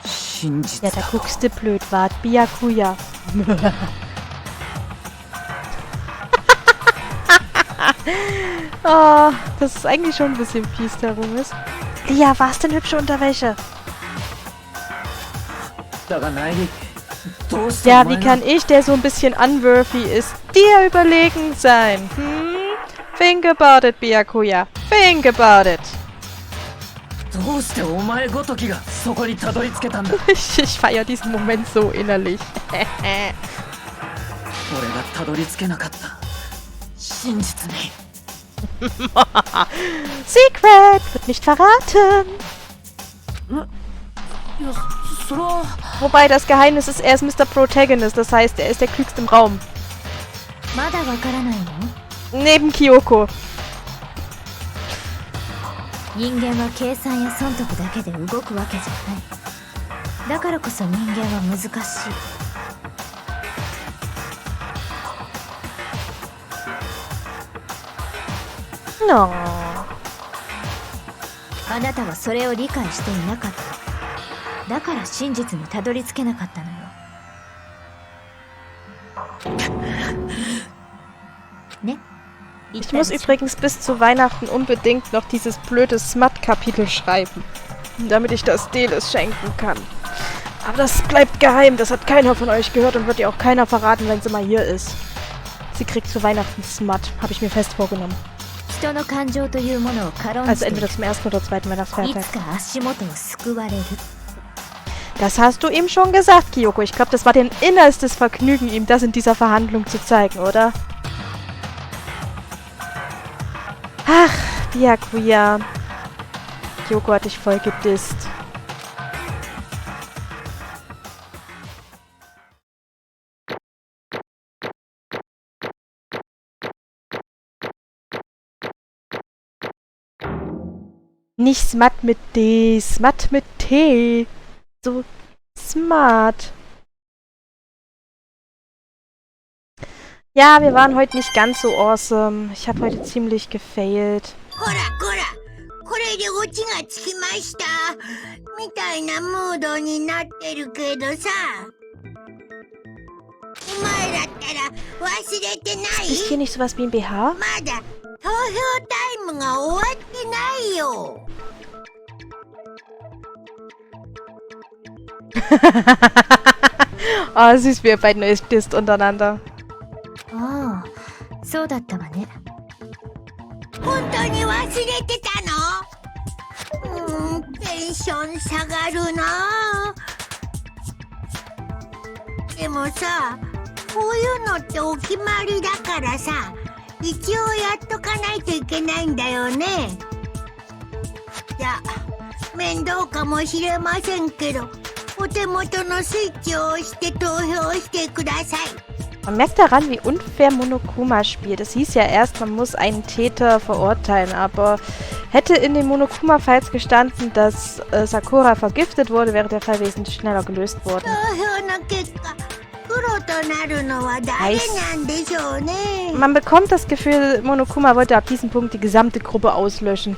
Speaker 2: 真
Speaker 4: Ja,
Speaker 2: 実
Speaker 4: da
Speaker 2: だと。
Speaker 4: guckst du blöd, wart. Byakuya. Oh, das ist eigentlich schon ein bisschen fies darum ist. Lia, was denn hübsche Unterwäsche?
Speaker 2: だがナイリ、どうしてお
Speaker 4: Ja,
Speaker 2: 前
Speaker 4: wie
Speaker 2: が
Speaker 4: kann ich, der so ein bisschen unworthy ist, dir überlegen sein? Think about it, Byakuya. Think about it.
Speaker 2: どうしてお前ごときがそこにたどり着けたんだ。
Speaker 4: Ich feiere diesen Moment so innerlich.
Speaker 2: 俺がたどり着けなかった真実に。
Speaker 4: Secret! Wird nicht verraten!
Speaker 1: いや、それは
Speaker 4: Wobei das Geheimnis ist, er ist Mr. Protagonist, das heißt, er ist der klügste im Raum.
Speaker 5: まだわからないの？
Speaker 4: Neben Kyoko.
Speaker 5: 人間は計算や損得だけで動くわけじゃない。だからこそ人間は難しい。
Speaker 4: No.
Speaker 5: あなたはそれを理解していなかった。だから真実にたどり着けなかったのよ。ね。
Speaker 4: Ich muss übrigens bis zu Weihnachten unbedingt noch dieses blöde Smut-Kapitel schreiben, damit ich das Delis schenken kann. Aber das bleibt geheim, das hat keiner von euch gehört und wird ihr auch keiner verraten, wenn sie mal hier ist. Sie kriegt zu Weihnachten Smut, habe ich mir fest vorgenommen. Also entweder zum ersten oder zweiten Weihnachtsfeiertag. Das hast du ihm schon gesagt, Kyoko. Ich glaube, das war dein innerstes Vergnügen, ihm das in dieser Verhandlung zu zeigen, oder? Ach, Byakuya. Kyoko hat dich voll gedisst. Nicht smart mit D, smart mit T. So smart. Ja, wir waren heute nicht ganz so awesome. Ich habe heute ziemlich gefailt.
Speaker 6: こらこら、これでオチがつきましたみたいなムードになってるけどさ、お前だったら忘れてない？
Speaker 4: Ist hier nicht sowas wie ein BH?
Speaker 6: まだ投票タイムが終わってないよ。
Speaker 4: Oh, süß, wie ihr beiden euch disst untereinander.
Speaker 5: ああ、そうだったわね。
Speaker 6: 本当に忘れてたの？テンション下がるな。でもさ、こういうのってお決まりだからさ、一応やっとかないといけないんだよね。じゃあ、面倒かもしれませんけど、お手元のスイッチを押して投票してください。
Speaker 4: Man merkt daran, wie unfair Monokuma spielt. Es hieß ja erst, man muss einen Täter verurteilen, aber hätte in den Monokuma-Files gestanden, dass Sakura vergiftet wurde, wäre der Fall wesentlich schneller gelöst worden. Heißt, man bekommt das Gefühl, Monokuma wollte ab diesem Punkt die gesamte Gruppe auslöschen.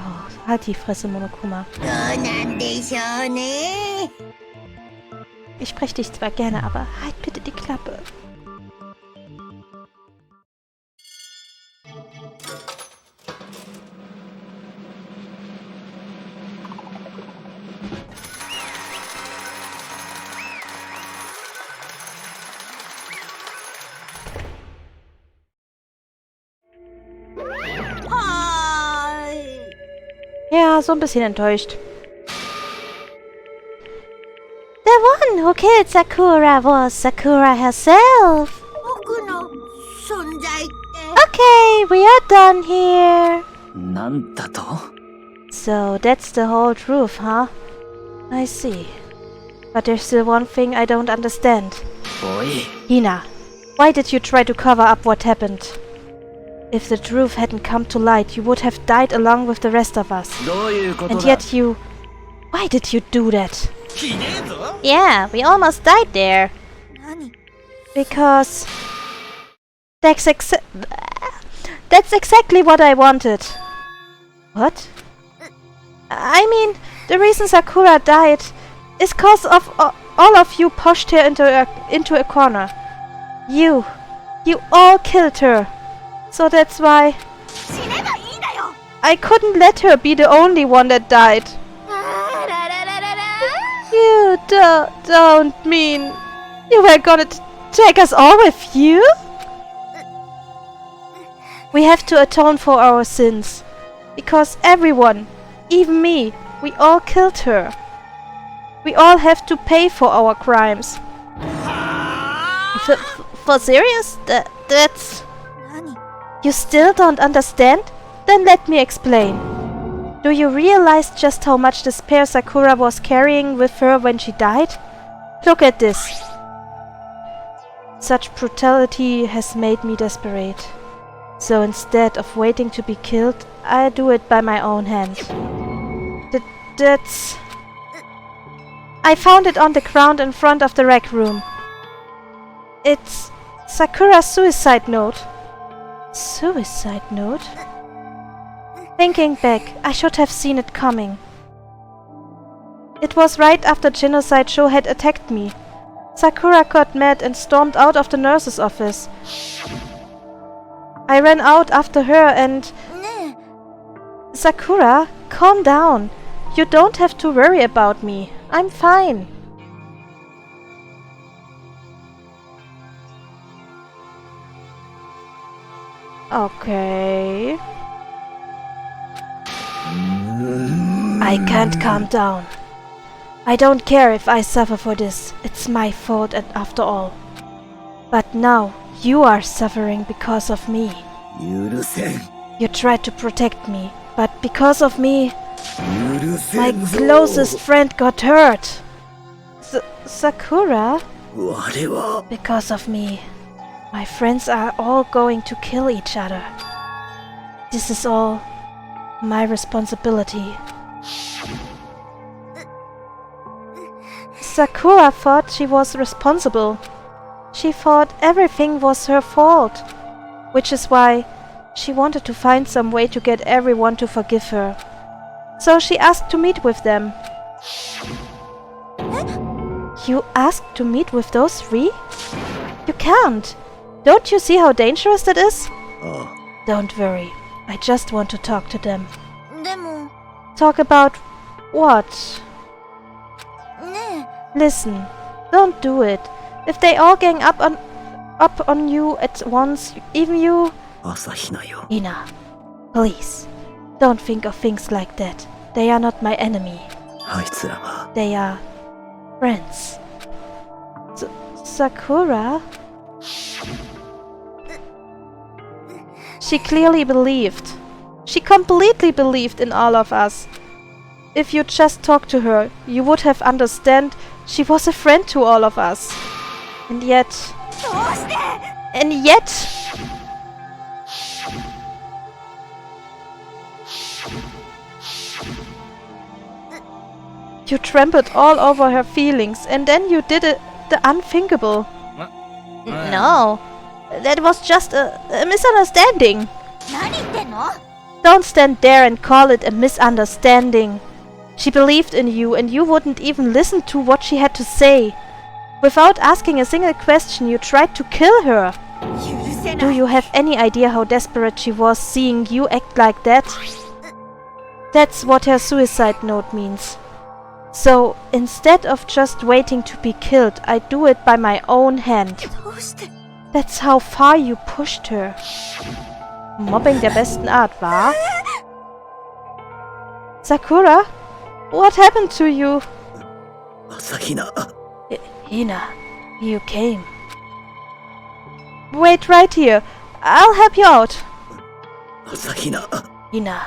Speaker 4: Oh, halt die Fresse, Monokuma. Ich spreche dich zwar gerne, aber halt bitte die Klappe. Ja, so ein bisschen enttäuscht. The one who killed Sakura was Sakura herself. Okay, we are done here.
Speaker 2: なんだと?
Speaker 4: So that's the whole truth, huh? I see. But there's still one thing I don't understand.
Speaker 2: おい。
Speaker 4: Hina, why did you try to cover up what happened? If the truth hadn't come to light, you would have died along with the rest of us.
Speaker 2: どういうことだ?
Speaker 4: And yet you... Why did you do that? Yeah, we almost died there. Because... That's exactly what I wanted. What? I mean, the reason Sakura died is cause of all of you pushed her into a corner. You all killed her. So that's why I couldn't let her be the only one that died. You don't mean you were gonna take us all with you? We have to atone for our sins. Because everyone, even me, we all killed her. We all have to pay for our crimes. For serious? That's... You still don't understand? Then let me explain. Do you realize just how much despair Sakura was carrying with her when she died? Look at this. Such brutality has made me desperate. So instead of waiting to be killed, I do it by my own hand. That's... I found it on the ground in front of the rec room. It's Sakura's suicide note. Suicide note? Thinking back, I should have seen it coming. It was right after Genocide Show had attacked me. Sakura got mad and stormed out of the nurse's office. I ran out after her and... Sakura, calm down. You don't have to worry about me. I'm fine. Okay. I can't calm down. I don't care if I suffer for this. It's my fault and after all. But now, you are suffering because of me. You tried to protect me, but because of me, my closest friend got hurt. Sakura? Because of me, my friends are all going to kill each other. This is all my responsibility. Sakura thought she was responsible. She thought everything was her fault, which is why she wanted to find some way to get everyone to forgive her. So she asked to meet with them. You asked to meet with those three? You can't. Don't you see how dangerous that is? Don't worry. I just want to talk to them. Talk about what? Listen, don't do it. If they all gang up on you at once, even you... Ina, please, don't think of things like that. They are not my enemy. They are friends. Sakura? She clearly believed. She completely believed in all of us. If you just talked to her, you would have understood she was a friend to all of us. And yet... You trampled all over her feelings, and then you did the unthinkable. No, that was just a misunderstanding. Don't stand there and call it a misunderstanding. She believed in you, and you wouldn't even listen to what she had to say. Without asking a single question, you tried to kill her. Do you have any idea how desperate she was seeing you act like that? That's what her suicide note means. So, instead of just waiting to be killed, I do it by my own hand. That's how far you pushed her. Mobbing der besten Art, wa? Sakura? What happened to you? Hina, you came. Wait right here. I'll help you out. Hina.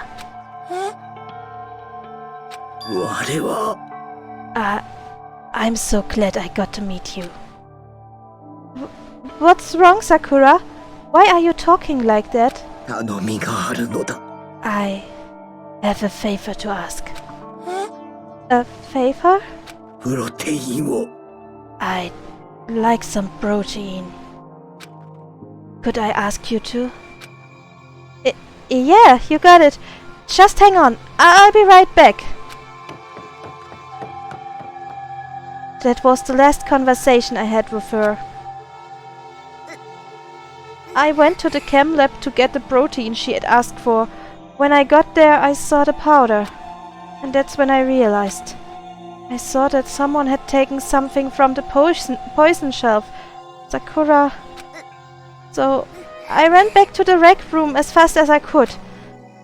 Speaker 4: I'm so glad I got to meet you. What's wrong, Sakura? Why are you talking like that? I have a favor to ask. A favor? I'd like some protein. Could I ask you to? Yeah, you got it. Just hang on. I'll be right back. That was the last conversation I had with her. I went to the chem lab to get the protein she had asked for. When I got there, I saw the powder. And that's when I realized. I saw that someone had taken something from the poison shelf. Sakura. So, I ran back to the rec room as fast as I could.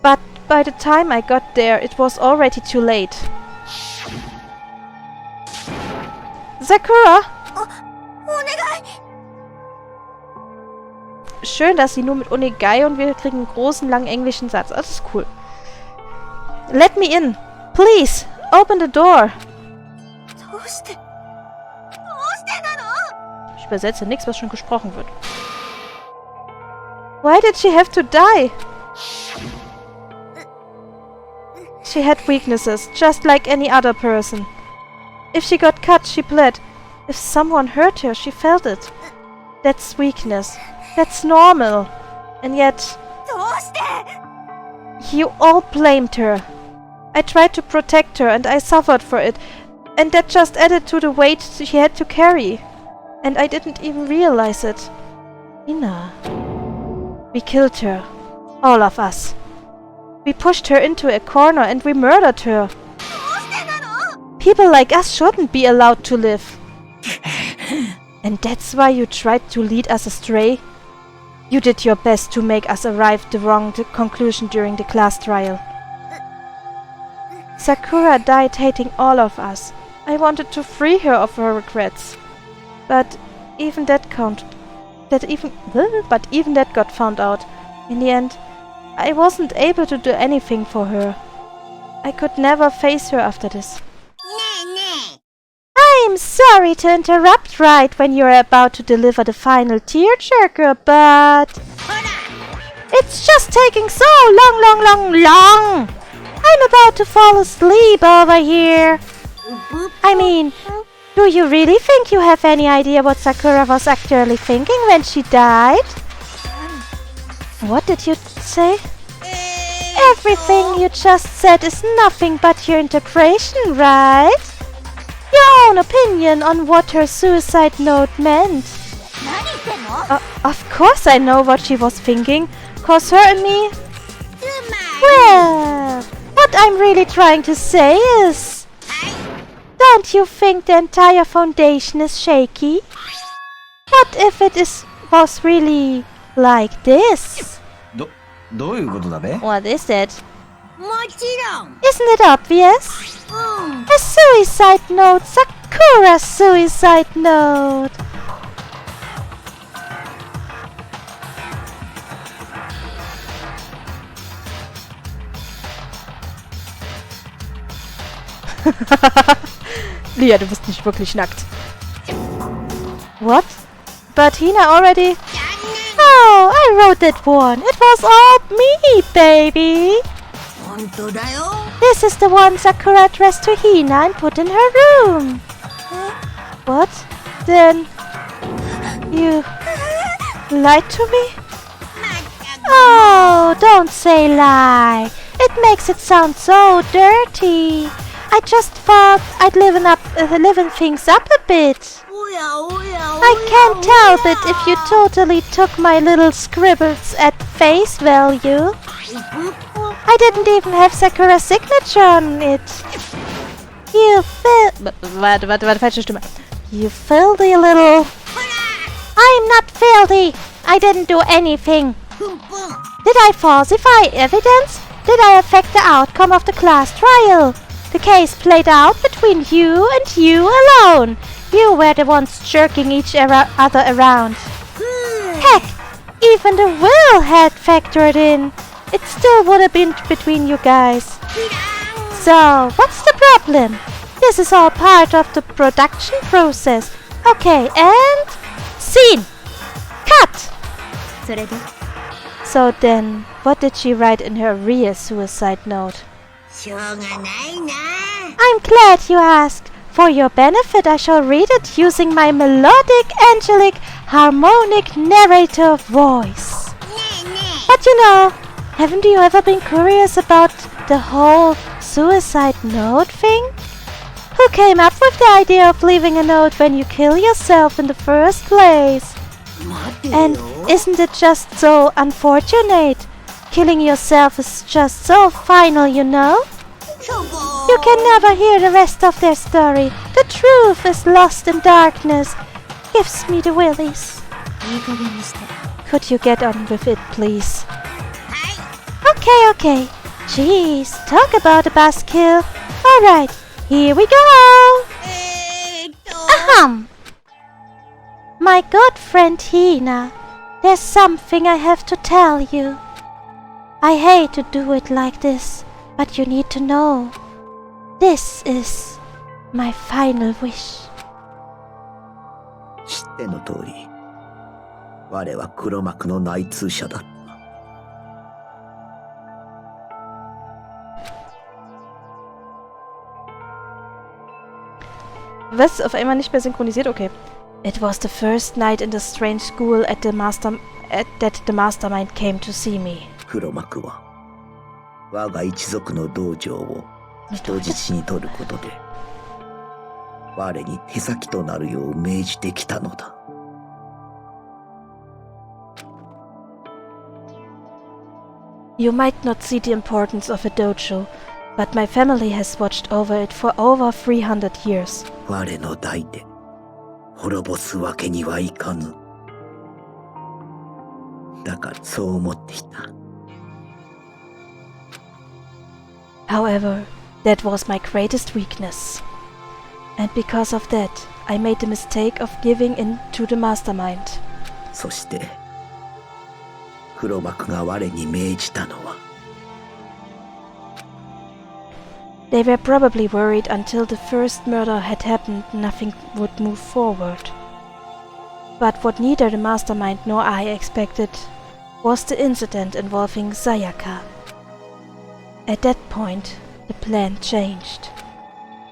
Speaker 4: But by the time I got there, it was already too late. Sakura! Schön, dass sie nur mit Onegai und wir kriegen einen großen, langen englischen Satz. Das ist cool. Let me in. Please, open the door. Ich übersetze nichts, was schon gesprochen wird. Why did she have to die? She had weaknesses, just like any other person. If she got cut, she bled. If someone hurt her, she felt it. That's weakness. That's normal. And yet... You all blamed her. I tried to protect her and I suffered for it. And that just added to the weight she had to carry. And I didn't even realize it. Ina. We killed her. All of us. We pushed her into a corner and we murdered her. People like us shouldn't be allowed to live. And that's why you tried to lead us astray? You did your best to make us arrive at the wrong conclusion during the class trial. Sakura died hating all of us. I wanted to free her of her regrets. But even that got found out. In the end, I wasn't able to do anything for her. I could never face her after this. I'm sorry to interrupt right when you're about to deliver the final tearjerker, but... It's just taking so long! I'm about to fall asleep over here. I mean, do you really think you have any idea what Sakura was actually thinking when she died? What did you say? Everything you just said is nothing but your interpretation, right? Your own opinion on what her suicide note meant. Of course I know what she was thinking, 'cause her and me... Well, what I'm really trying to say is... Don't you think the entire foundation is shaky? What if it was really like this?
Speaker 3: どういうことだべ?
Speaker 4: What is it? Isn't it obvious? A suicide note, Sakura's suicide note. Lia, du bist nicht wirklich nackt. What? But Hina already... Oh, I wrote that one. It was all me, baby. This is the one Sakura addressed to Hina and put in her room. What? Then... You... lied to me? Oh, don't say lie. It makes it sound so dirty. I just thought I'd liven things up a bit. I can't help it if you totally took my little scribbles at face value. I didn't even have Sakura's signature on it. You falsche Stimme. You filthy little... I'm not filthy. I didn't do anything. Did I falsify evidence? Did I affect the outcome of the class trial? The case played out between you and you alone. You were the ones jerking each other around. Heck, even the will had factored in. It still would have been between you guys. So, what's the problem? This is all part of the production process. Okay, and... Scene! Cut! So then, what did she write in her real suicide note? I'm glad you asked. For your benefit, I shall read it using my melodic, angelic, harmonic narrator voice. But you know, haven't you ever been curious about the whole suicide note thing? Who came up with the idea of leaving a note when you kill yourself in the first place? And isn't it just so unfortunate? Killing yourself is just so final, you know? You can never hear the rest of their story. The truth is lost in darkness. Gives me the willies. Could you get on with it, please? Okay. Jeez, talk about a buzzkill. Alright, here we go. Ahem. My good friend Hina, there's something I have to tell you. I hate to do it like this, but you need to know. This is my final wish.
Speaker 2: 知っての通り我は黒幕の内通者だった。
Speaker 4: Was? Auf einmal nicht mehr synchronisiert? Okay. It was the first night in the strange school that the mastermind came to see me.
Speaker 2: 黒幕は我が一族の道場を人質に取ることで我に手先となるよう命じてきたのだ。
Speaker 4: You might not see the importance of a dojo, but my family has watched over it for over 300 years.
Speaker 2: 我の代で滅ぼすわけにはいかぬ。だからそう思っていた。
Speaker 4: However, that was my greatest weakness. And because of that, I made the mistake of giving in to the mastermind.
Speaker 2: そして黒幕が我に命じたのは
Speaker 4: They were probably worried until the first murder had happened nothing would move forward. But what neither the mastermind nor I expected was the incident involving Sayaka. At that point, the plan changed.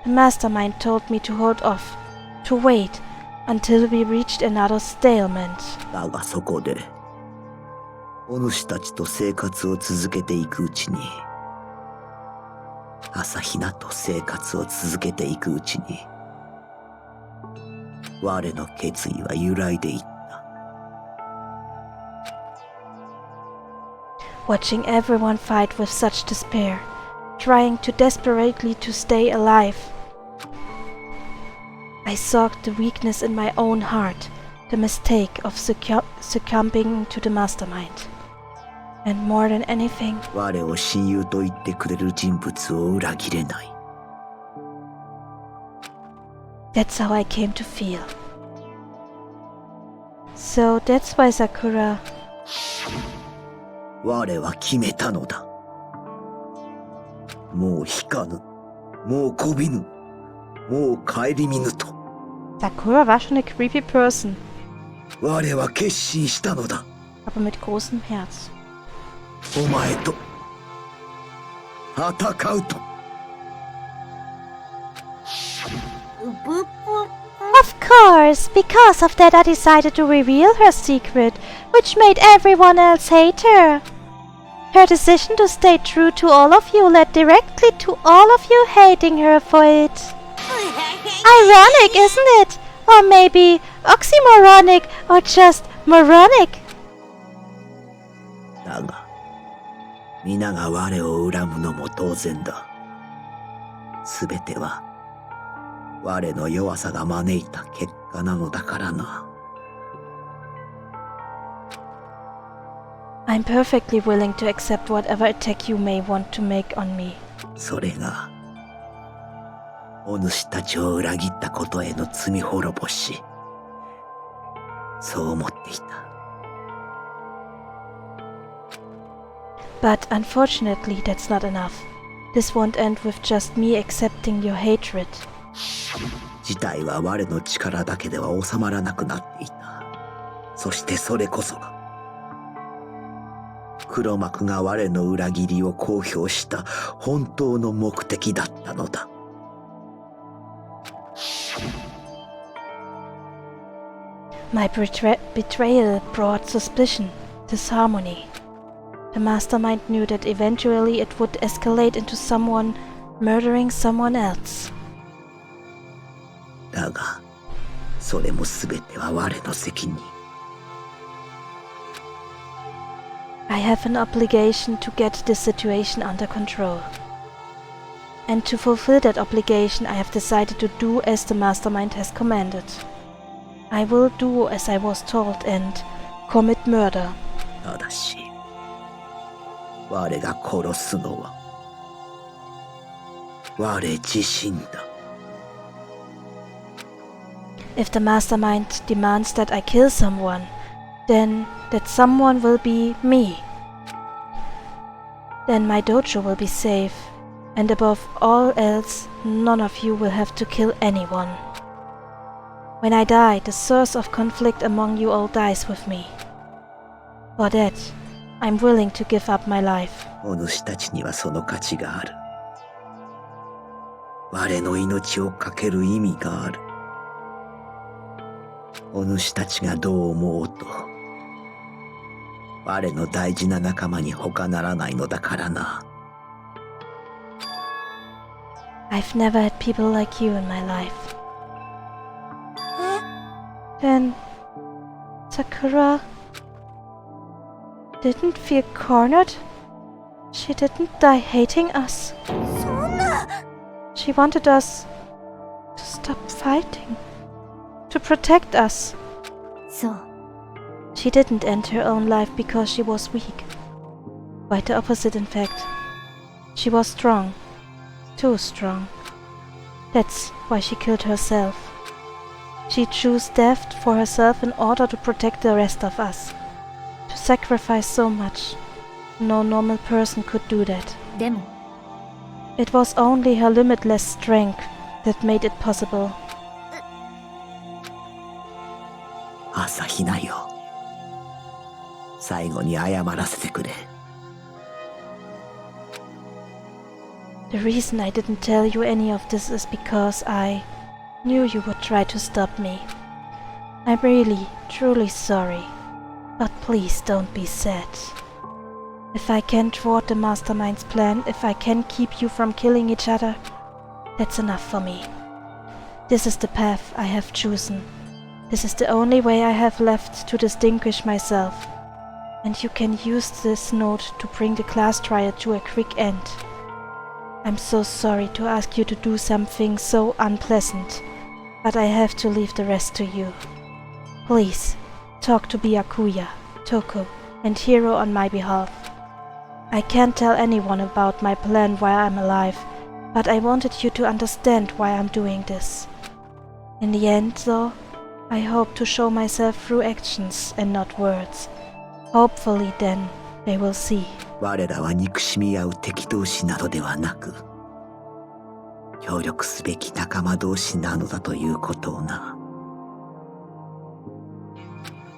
Speaker 4: The mastermind told me to hold off, to wait until we reached another stalemate.
Speaker 2: だがそこでお主たちと生活を続けていくうちに朝比奈と生活を続けていくうちに我の決意は揺らいでいった。
Speaker 4: Watching everyone fight with such despair, trying too desperately to stay alive. I saw the weakness in my own heart, the mistake of succumbing to the mastermind. And more than anything,
Speaker 2: 我を親友と言ってくれる人物を裏切れない。
Speaker 4: that's how I came to feel. So that's why Sakura...
Speaker 2: 我は決めたのだ。もう引かぬ、もうこびぬ、もう顧みぬと。
Speaker 4: Sakura war schon eine creepy person,
Speaker 2: 我は決心したのだ。
Speaker 4: aber mit großem Herz.
Speaker 2: お前と戦うと。
Speaker 4: Of course, because of that I decided to reveal her secret, which made everyone else hate her. Her decision to stay true to all of you led directly to all of you hating her for it. Ironic, isn't it? Or maybe oxymoronic, or just moronic.
Speaker 2: だが皆が我を恨むのも当然だ。すべては我の弱さが招いた結果なのだからな。
Speaker 4: I'm perfectly willing to accept whatever attack you may want to make on me.
Speaker 2: それがお主たちを裏切ったことへの罪滅ぼし。そう思っていた。
Speaker 4: But unfortunately, that's not enough. This won't end with just me accepting your hatred.
Speaker 2: 事態は我の力だけでは収まらなくなっていた。そしてそれこそが黒幕が我の裏切りを公表した本当の目的だったのだ。
Speaker 4: My betrayal brought suspicion, disharmony. The mastermind knew that eventually it would escalate into someone murdering someone else.
Speaker 2: だがそれも全ては我の責任。
Speaker 4: I have an obligation to get this situation under control. And to fulfill that obligation, I have decided to do as the mastermind has commanded. I will do as I was told and commit murder.
Speaker 2: ただし我が殺すのは我自身だ。
Speaker 4: If the mastermind demands that I kill someone, then that someone will be me. Then my dojo will be safe, and above all else, none of you will have to kill anyone. When I die, the source of conflict among you all dies with me. For that, I'm willing to give up my life.
Speaker 9: お主たちにはその価値がある。我の命を懸ける意味がある。お主たちがどう思おうと、我の大事な仲間に他ならないのだからな。
Speaker 4: I've never had people like you in my life. Then Sakura didn't feel cornered? She didn't die hating us. She wanted us to stop fighting, to protect us.
Speaker 5: そう。
Speaker 4: She didn't end her own life because she was weak. Quite the opposite, in fact. She was strong. Too strong. That's why she killed herself. She chose death for herself in order to protect the rest of us. To sacrifice so much. No normal person could do that.
Speaker 5: でも、
Speaker 4: It was only her limitless strength that made it possible.
Speaker 9: 朝日奈よ。最後に謝らせてくれ。
Speaker 4: The reason I didn't tell you any of this is because I knew you would try to stop me. I'm really, truly sorry. But please don't be sad. If I can thwart the mastermind's plan, if I can keep you from killing each other, that's enough for me. This is the path I have chosen. This is the only way I have left to distinguish myself. And you can use this note to bring the class trial to a quick end. I'm so sorry to ask you to do something so unpleasant, but I have to leave the rest to you. Please, talk to Byakuya, Toko, and Hiro on my behalf. I can't tell anyone about my plan while I'm alive, but I wanted you to understand why I'm doing this. In the end, though, I hope to show myself through actions and not words. Hopefully then, they will see.
Speaker 9: 我らは憎しみ合う敵同士などではなく、協力すべき仲間同士なのだということをな。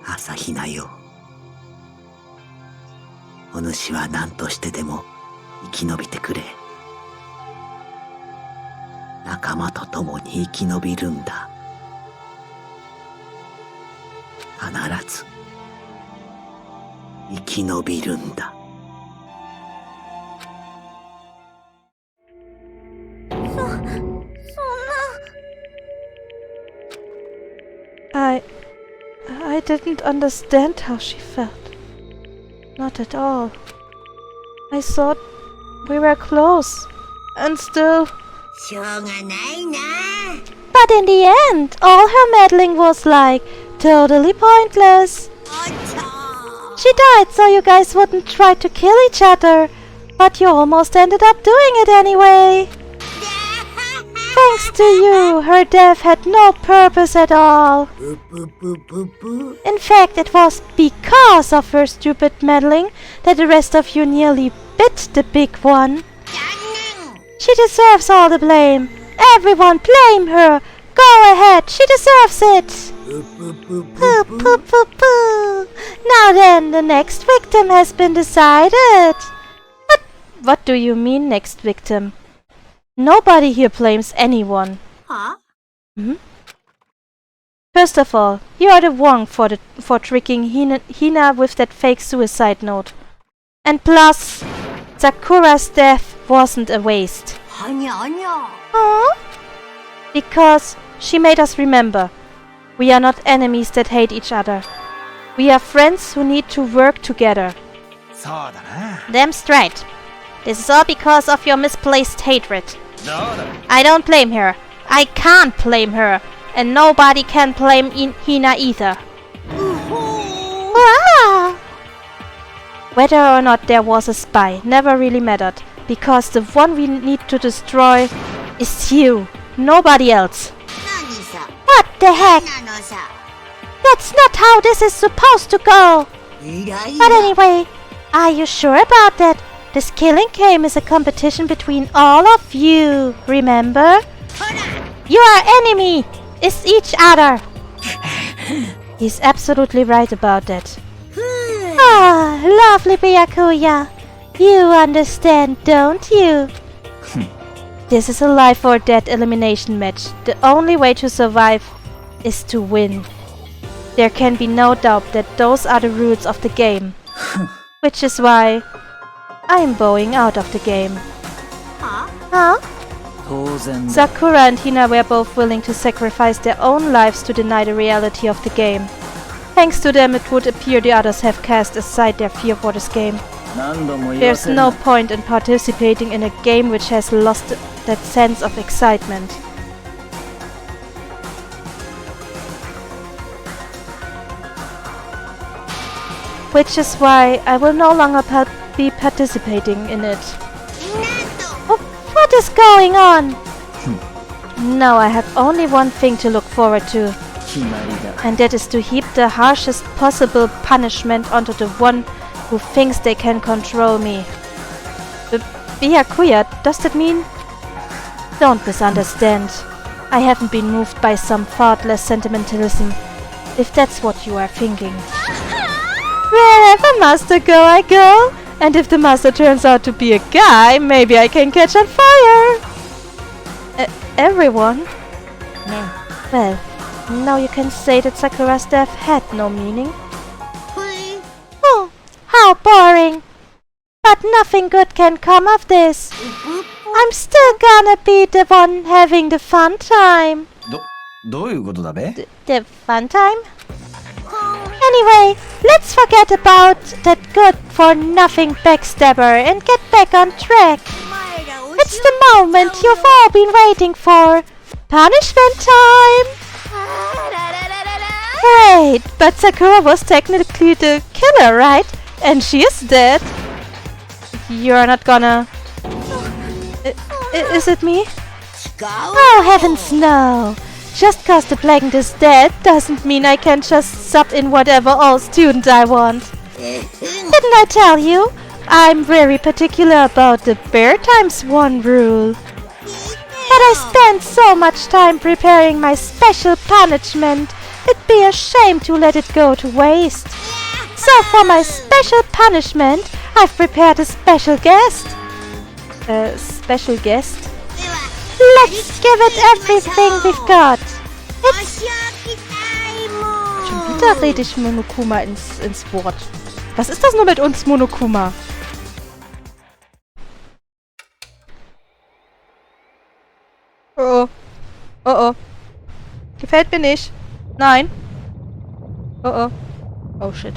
Speaker 9: 朝比奈よ。お主は何としてでも生き延びてくれ。仲間と共に生き延びるんだ。必ず生き延びるんだ。
Speaker 4: I didn't understand how she felt. Not at all. I thought we were close, and still... But in the end, all her meddling was like, totally pointless. She died so you guys wouldn't try to kill each other, but you almost ended up doing it anyway. Thanks to you, her death had no purpose at all. In fact, it was because of her stupid meddling that the rest of you nearly bit the big one. She deserves all the blame. Everyone blame her. Go ahead, she deserves it. Poo, poo, poo, poo. Now then, the next victim has been decided. What do you mean, next victim? Nobody here blames anyone.
Speaker 6: Huh?
Speaker 4: First of all, you are the one for tricking Hina with that fake suicide note. And plus, Sakura's death wasn't a waste. Huh? Because she made us remember. We are not enemies that hate each other. We are friends who need to work together.
Speaker 3: そうだな。
Speaker 4: Damn straight. This is all because of your misplaced hatred.
Speaker 3: どうだ。
Speaker 4: I don't blame her. I can't blame her. And nobody can blame Hina either. Ah! Whether or not there was a spy never really mattered, because the one we need to destroy is you, nobody else. What the heck? That's not how this is supposed to go. But anyway, are you sure about that? This killing game is a competition between all of you, remember? Your enemy is each other. He's absolutely right about that. Ah, lovely Byakuya. You understand, don't you? This is a life or death elimination match. The only way to survive is to win. There can be no doubt that those are the rules of the game. Which is why I'm bowing out of the game. Huh?
Speaker 2: 当然だ。
Speaker 4: Sakura and Hina were both willing to sacrifice their own lives to deny the reality of the game. Thanks to them, it would appear the others have cast aside their fear for this game.
Speaker 2: 何度も言わ
Speaker 4: There's
Speaker 2: せる
Speaker 4: no
Speaker 2: な。
Speaker 4: point in participating in a game which has lost that sense of excitement. Which is why I will no longer be participating in it. Oh, what is going on? Now I have only one thing to look forward to,
Speaker 2: 決まりだ。
Speaker 4: and that is to heap the harshest possible punishment onto the one who thinks they can control me. Byakuya, does that mean? Don't misunderstand. I haven't been moved by some thoughtless sentimentalism, if that's what you are thinking. Wherever Master go, I go. And if the Master turns out to be a guy, maybe I can catch on fire. Everyone?
Speaker 6: No.
Speaker 4: Well, now you can say that Sakura's death had no meaning. Oh, how boring. But nothing good can come of this. I'm still gonna be the one having the fun time.
Speaker 3: どういうことだべ？
Speaker 4: The fun time? Anyway, let's forget about that good-for-nothing backstabber and get back on track. It's the moment you've all been waiting for. Punishment time! Great, but Sakura was technically the killer, right? And she is dead. You're not gonna... Is it me? Oh, heavens no! Just cause the plague is dead doesn't mean I can just sub in whatever old student I want. Didn't I tell you? I'm very particular about the bear times one rule. But I spent so much time preparing my special punishment, it'd be a shame to let it go to waste. So for my special punishment, I've prepared a special guest. Special guest? Let's give it everything we've got. It's... Schon wieder rede ich Monokuma ins Wort. Was ist das nur mit uns, Monokuma? Oh oh. Oh oh. Gefällt mir nicht. Nein. Oh oh. Oh shit.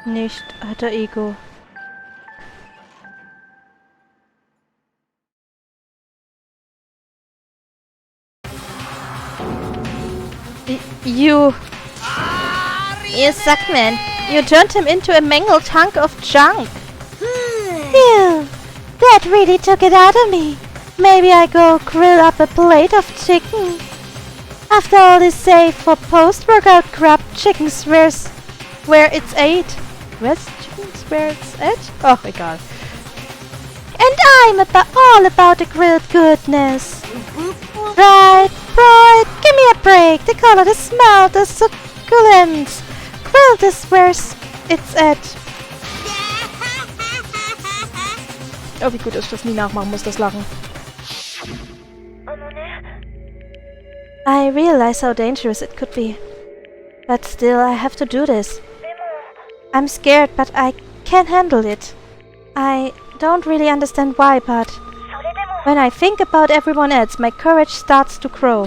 Speaker 4: Nicht alter Ego. You suck, man. You turned him into a mangled hunk of junk. Phew. That really took it out of me. Maybe I go grill up a plate of chicken. After all is safe for post-workout crap, chickens where it's ate. Where's chickens where it's at? Oh, egal. And I'm all about the grilled goodness. Right, give me a break. The color, the smell, the succulence. Grilled is where it's at. Oh, wie gut, dass ich das nie nachmachen muss, das Lachen. I realize how dangerous it could be. But still, I have to do this. I'm scared, but I can handle it. I don't really understand why, but when I think about everyone else, my courage starts to grow.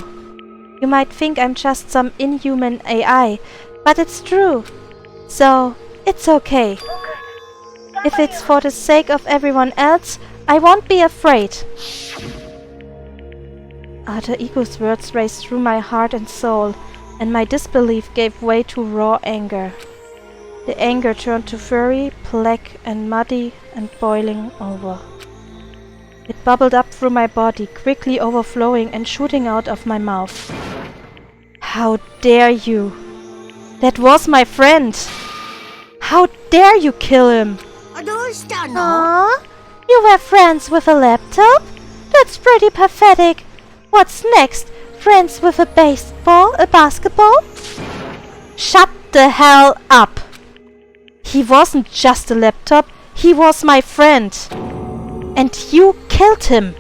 Speaker 4: You might think I'm just some inhuman AI, But it's true. So, it's okay. If it's for the sake of everyone else, I won't be afraid. Alter Ego's words raced through my heart and soul, and my disbelief gave way to raw anger. The anger turned to fury, black and muddy and boiling over. It bubbled up through my body, quickly overflowing and shooting out of my mouth. How dare you! That was my friend! How dare you kill him! Aww, you were friends with a laptop? That's pretty pathetic. What's next? Friends with a basketball? Shut the hell up! He wasn't just a laptop, he was my friend. And you killed him.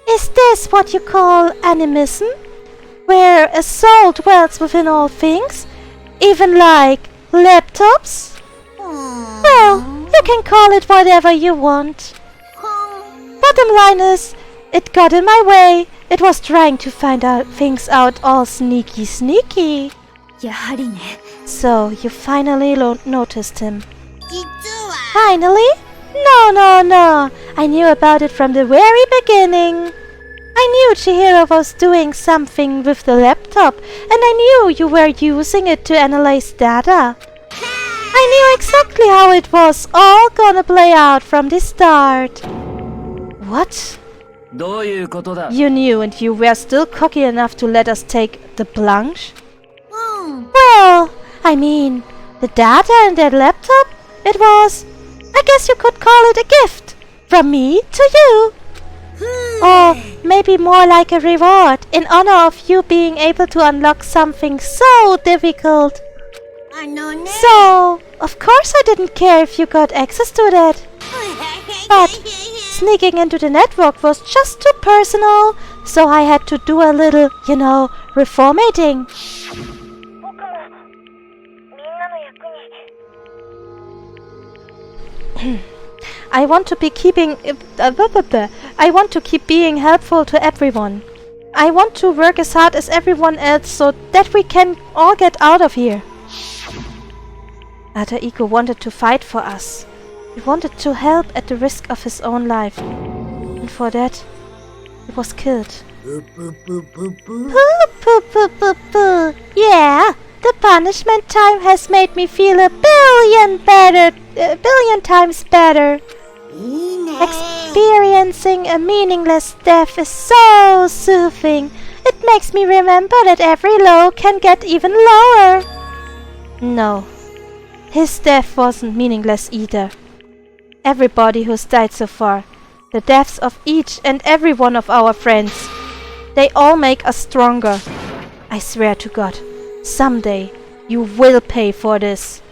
Speaker 4: Is this what you call animism? Where a soul dwells within all things? Even like laptops? Well, you can call it whatever you want. Bottom line is, it got in my way. It was trying to find out things out all sneaky.
Speaker 5: やはりね。
Speaker 4: So, you finally noticed him. Finally? No. I knew about it from the very beginning. I knew Chihiro was doing something with the laptop, and I knew you were using it to analyze data. I knew exactly how it was all gonna play out from the start. What?
Speaker 2: どういうことだ?
Speaker 4: You knew, and you were still cocky enough to let us take the plunge? Well, I mean, the data in that laptop, it was, I guess you could call it a gift. From me to you. Or maybe more like a reward in honor of you being able to unlock something so difficult. So, of course I didn't care if you got access to that. But sneaking into the network was just too personal, so I had to do a little, reformatting. I want to keep being helpful to everyone. I want to work as hard as everyone else so that we can all get out of here. Alter Ego wanted to fight for us. He wanted to help at the risk of his own life. And for that, he was killed. Yeah, the punishment time has made me feel a billion times better. Experiencing a meaningless death is so soothing. It makes me remember that every low can get even lower. No, his death wasn't meaningless either. Everybody who's died so far, the deaths of each and every one of our friends, they all make us stronger. I swear to God, someday you will pay for this.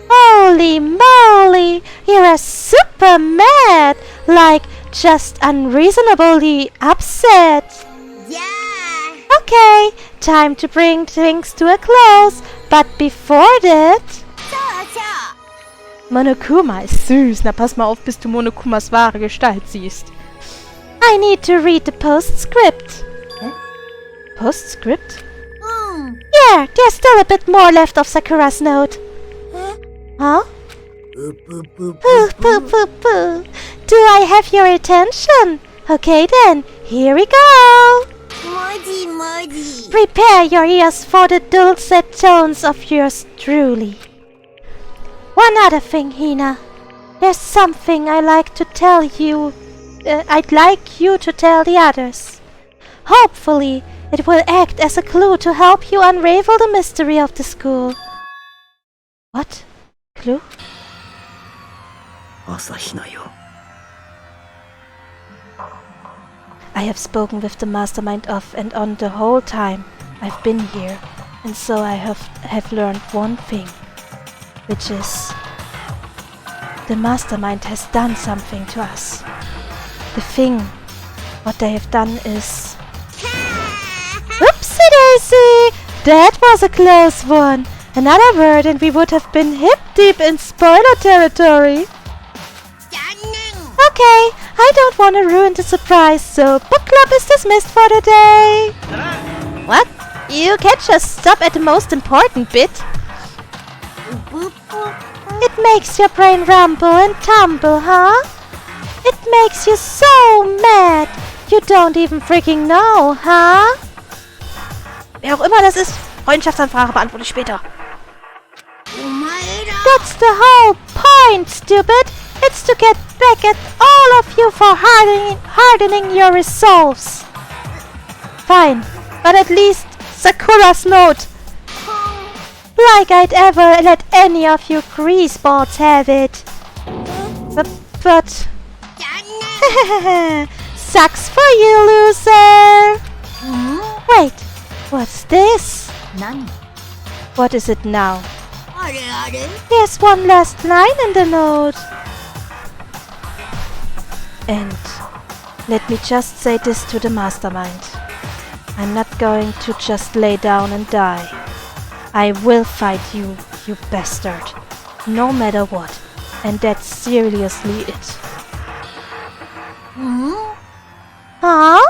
Speaker 4: Holy moly, you're super mad, like just unreasonably upset.
Speaker 6: Yeah.
Speaker 4: Okay, time to bring things to a close, but before that... Monokuma ist süß. Na, pass mal auf, bis du Monokumas wahre Gestalt siehst. I need to read the postscript. Postscript? Yeah, there's still a bit more left of Sakura's note. Huh? Poo. Do I have your attention? Okay then, here we go. Prepare your ears for the dulcet tones of yours truly. One other thing, Hina. There's something I'd like you to tell the others. Hopefully, it will act as a clue to help you unravel the mystery of the school. What? Clue?
Speaker 9: 朝比奈よ。
Speaker 4: I have spoken with the mastermind off and on the whole time I've been here, and so I have learned one thing, which is the mastermind has done something to us. The thing, what they have done is... Oopsie daisy! That was a close one! Another word and we would have been hip deep in spoiler territory. Okay, I don't want to ruin the surprise, so book club is dismissed for the day. What? You can't just stop at the most important bit. It makes your brain rumble and tumble, huh? It makes you so mad. You don't even freaking know, huh? Wer auch immer das ist, Freundschaftsanfrage beantworte ich später. That's the whole point, stupid. It's to get back at all of you for hardening your resolves. Fine, but at least Sakura's note. Like I'd ever let any of you greaseballs have it. But sucks for you, loser. Wait, what's this?
Speaker 5: Nani?
Speaker 4: What is it now? Here's one last line in the note. And let me just say this to the mastermind. I'm not going to just lay down and die. I will fight you, you bastard. No matter what. And that's seriously it. Huh?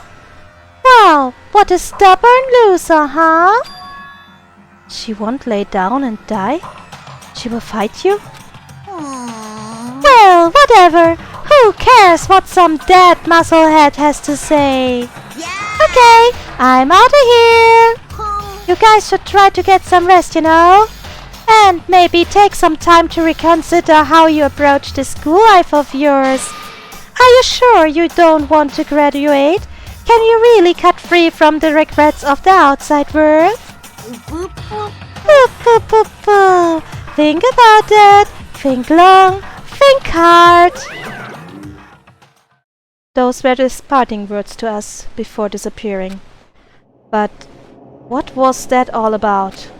Speaker 4: Wow, what a stubborn loser, huh? She won't lay down and die? She will fight you? Well, whatever. Who cares what some dead musclehead has to say? Okay, I'm out of here. You guys should try to get some rest, you know? And maybe take some time to reconsider how you approach this school life of yours. Are you sure you don't want to graduate? Can you really cut free from the regrets of the outside world? Think about it. Think long. Think hard. Those were the parting words to us before disappearing. But what was that all about?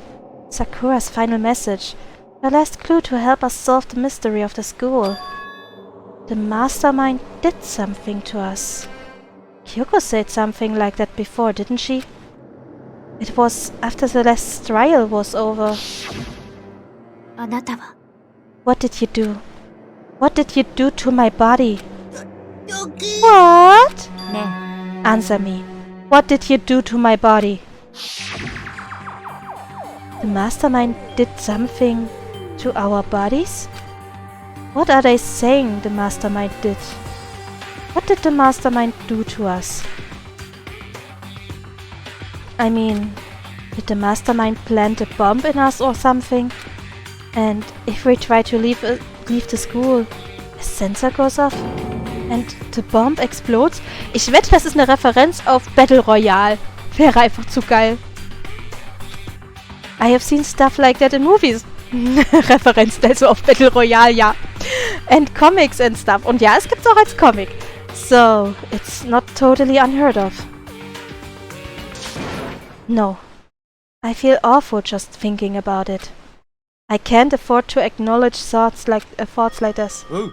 Speaker 4: Sakura's final message. The last clue to help us solve the mystery of the school. The mastermind did something to us. Kyoko said something like that before, didn't she? It was after the last trial was over.
Speaker 5: あなたは
Speaker 4: What did you do? What did you do to my body? What?
Speaker 5: ね
Speaker 4: Answer me. What did you do to my body? The mastermind did something to our bodies? What are they saying the mastermind did? What did the mastermind do to us? I mean, did the mastermind plant a bomb in us or something? And if we try to leave the school, a sensor goes off? And the bomb explodes? Ich wette, das ist eine Referenz auf Battle Royale. Wäre einfach zu geil. I have seen stuff like that in movies. Referenz also auf Battle Royale, ja. And comics and stuff. Und ja, es gibt's auch als Comic. So, it's not totally unheard of. No. I feel awful just thinking about it. I can't afford to acknowledge thoughts like this.
Speaker 3: Ooh.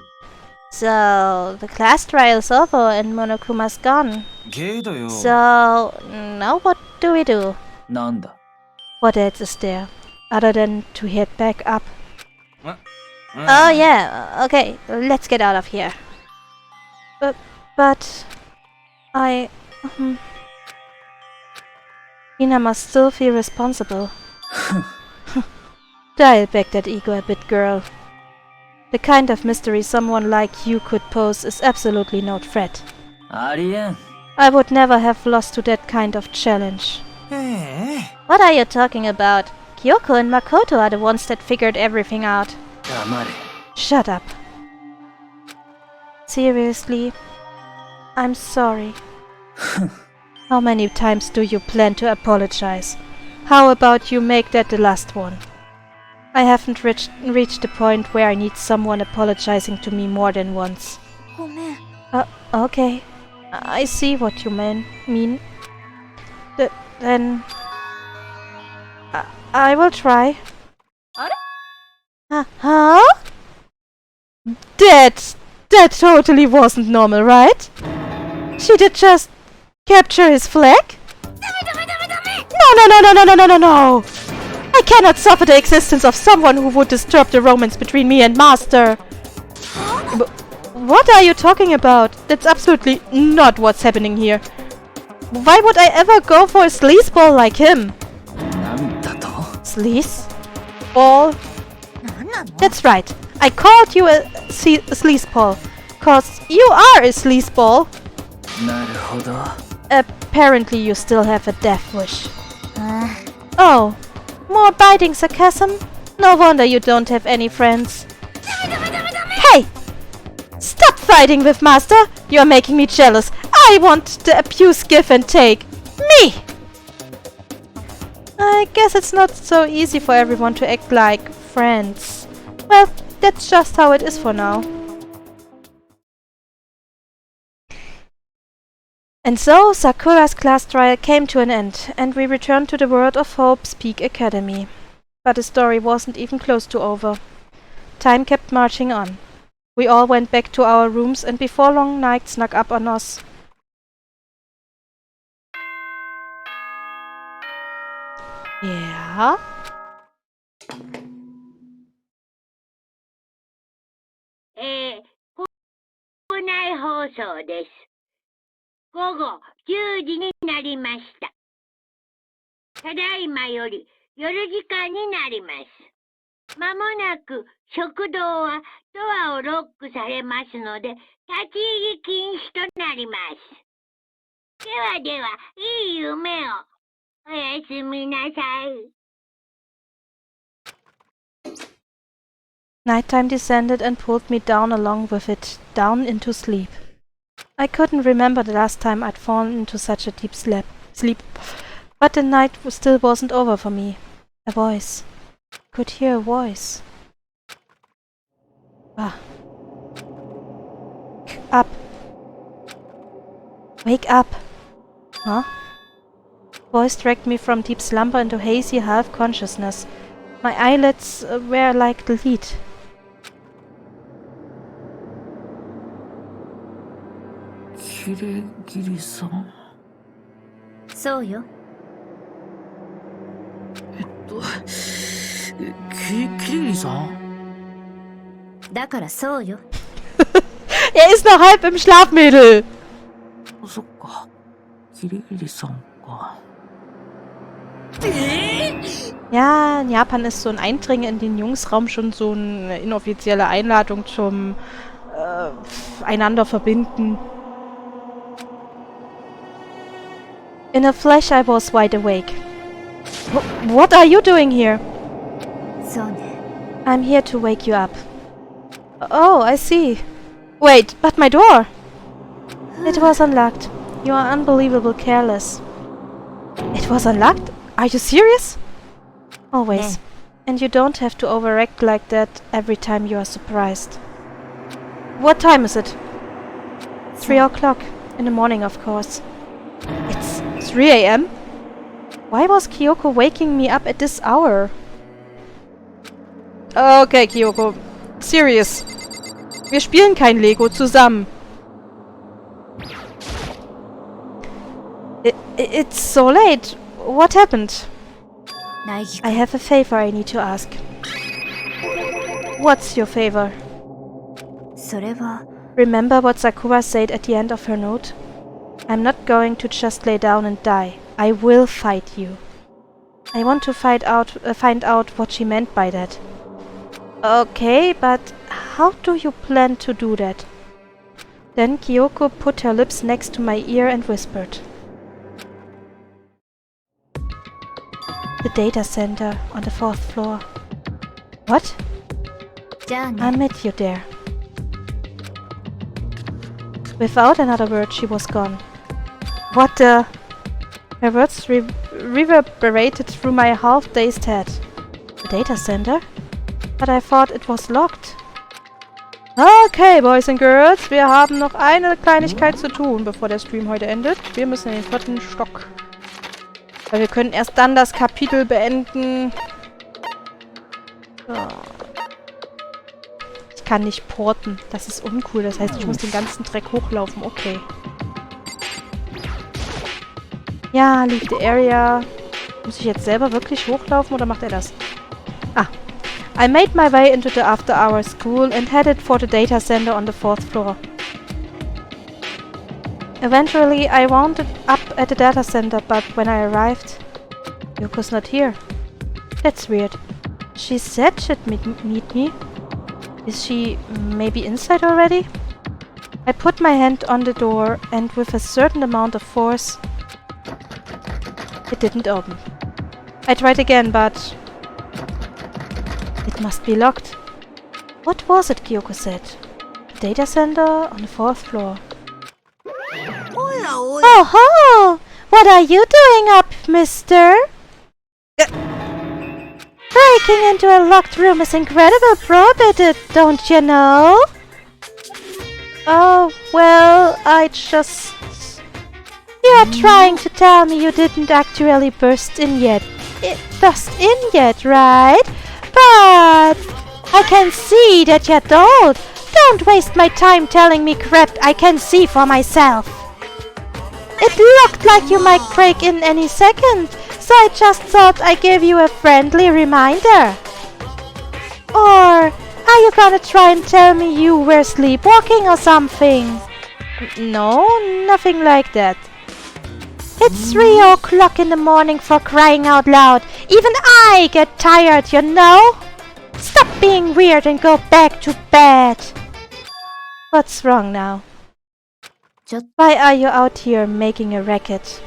Speaker 4: So, the class trial is over and Monokuma's gone.
Speaker 3: けどよ。
Speaker 4: So, now what do we do?
Speaker 2: なんだ
Speaker 4: What else is there? Other than to head back up.
Speaker 3: Mm.
Speaker 4: Oh yeah, okay, let's get out of here. But... Hina must still feel responsible. Dial back that ego a bit, girl. The kind of mystery someone like you could pose is absolutely no threat.
Speaker 2: ありえん
Speaker 4: I would never have lost to that kind of challenge.
Speaker 3: ええ
Speaker 4: What are you talking about? Kyoko and Makoto are the ones that figured everything out.
Speaker 2: 黙れ
Speaker 4: Shut up. Seriously? I'm sorry. How many times do you plan to apologize? How about you make that the last one? I haven't reached the point where I need someone apologizing to me more than once.
Speaker 6: ごめん。
Speaker 4: Okay. I see what you mean. Then... I will try.
Speaker 5: あれ
Speaker 4: Huh? That totally wasn't normal, right? She did just capture his flag? No! I cannot suffer the existence of someone who would disturb the romance between me and Master. What are you talking about? That's absolutely not what's happening here. Why would I ever go for a sleazeball like him? Sleazeball? That's right. I called you a sleazeball. 'Cause you are a sleazeball.
Speaker 2: なるほど。
Speaker 4: Apparently you still have a death wish. Oh, more biting sarcasm? No wonder you don't have any friends. Hey! Stop fighting with Master! You're making me jealous. I want the abuse give and take. Me! I guess it's not so easy for everyone to act like friends. Well, that's just how it is for now. And so, Sakura's class trial came to an end, and we returned to the world of Hope's Peak Academy. But the story wasn't even close to over. Time kept marching on. We all went back to our rooms, and before long night snuck up on us. Yeah?
Speaker 10: 校内放送です。午後10時になりました。ただいまより夜時間になります。まもなく食堂はドアをロックされますので、立ち入り禁止となります。ではでは、いい夢を。おやすみなさい。
Speaker 4: Nighttime descended and pulled me down along with it, down into sleep. I couldn't remember the last time I'd fallen into such a deep sleep, but the night still wasn't over for me. A voice. Could hear a voice. Up. Wake up. Huh? Voice dragged me from deep slumber into hazy half-consciousness. My eyelids were like lead.
Speaker 1: Kirigiri-san?
Speaker 5: そうよ。
Speaker 1: Kirigiri-san?
Speaker 5: だからそうよ。
Speaker 4: Er ist noch halb im Schlaf, Mädel!
Speaker 1: そっか。Kirigiri-sanか。
Speaker 4: Ja, in Japan ist so ein Eindringen in den Jungsraum schon so eine inoffizielle Einladung zum einander verbinden. In a flash I was wide awake. What are you doing here?
Speaker 5: そうね。
Speaker 4: I'm here to wake you up. Oh, I see. Wait, but my door! It was unlocked. You are unbelievably careless. It was unlocked? Are you serious? Always. And you don't have to overact like that every time you are surprised. What time is it? 3 o'clock. In the morning, of course. It's 3 a.m.? Why was Kyoko waking me up at this hour? Okay, Kyoko. Serious. Wir spielen kein Lego zusammen. It's so late. What happened? I have a favor I need to ask. What's your favor?
Speaker 5: それは
Speaker 4: Remember what Sakura said at the end of her note? I'm not going to just lay down and die. I will fight you. I want to find out what she meant by that. Okay, but how do you plan to do that? Then Kyoko put her lips next to my ear and whispered. The data center on the 4th floor. What?
Speaker 5: じゃあ
Speaker 4: I'll
Speaker 5: ね。
Speaker 4: meet you there. Without another word, she was gone. What the? Her words reverberated through my half-dazed head. The data center? But I thought it was locked. Okay, boys and girls, wir haben noch eine Kleinigkeit zu tun, bevor der Stream heute endet. Wir müssen in den 4. Stock. Weil wir können erst dann das Kapitel beenden. So. Ich kann nicht porten. Das ist uncool. Das heißt, ich muss den ganzen Dreck hochlaufen. Okay. Ja, leave the area. Muss ich jetzt selber wirklich hochlaufen oder macht er das? Ah. I made my way into the after-hours school and headed for the data center on the 4th floor. Eventually, I wound up at the data center, but when I arrived, Yoko's not here. That's weird. She said she'd meet me. Is she maybe inside already? I put my hand on the door and with a certain amount of force, it didn't open. I tried again, but it must be locked. What was it Kyoko said? The data center on the 4th floor. Oh ho! What are you doing up, mister? Breaking into a locked room is incredibly prohibited, don't you know? Oh, well, I just... You're trying to tell me you didn't actually burst in yet, right? But I can see that you don't. Don't waste my time telling me crap I can see for myself. It looked like you might break in any second, so I just thought I'd give you a friendly reminder. Or are you gonna try and tell me you were sleepwalking or something? No, nothing like that. It's 3 o'clock in the morning for crying out loud. Even I get tired, you know? Stop being weird and go back to bed. What's wrong now? Why are you out here making a racket?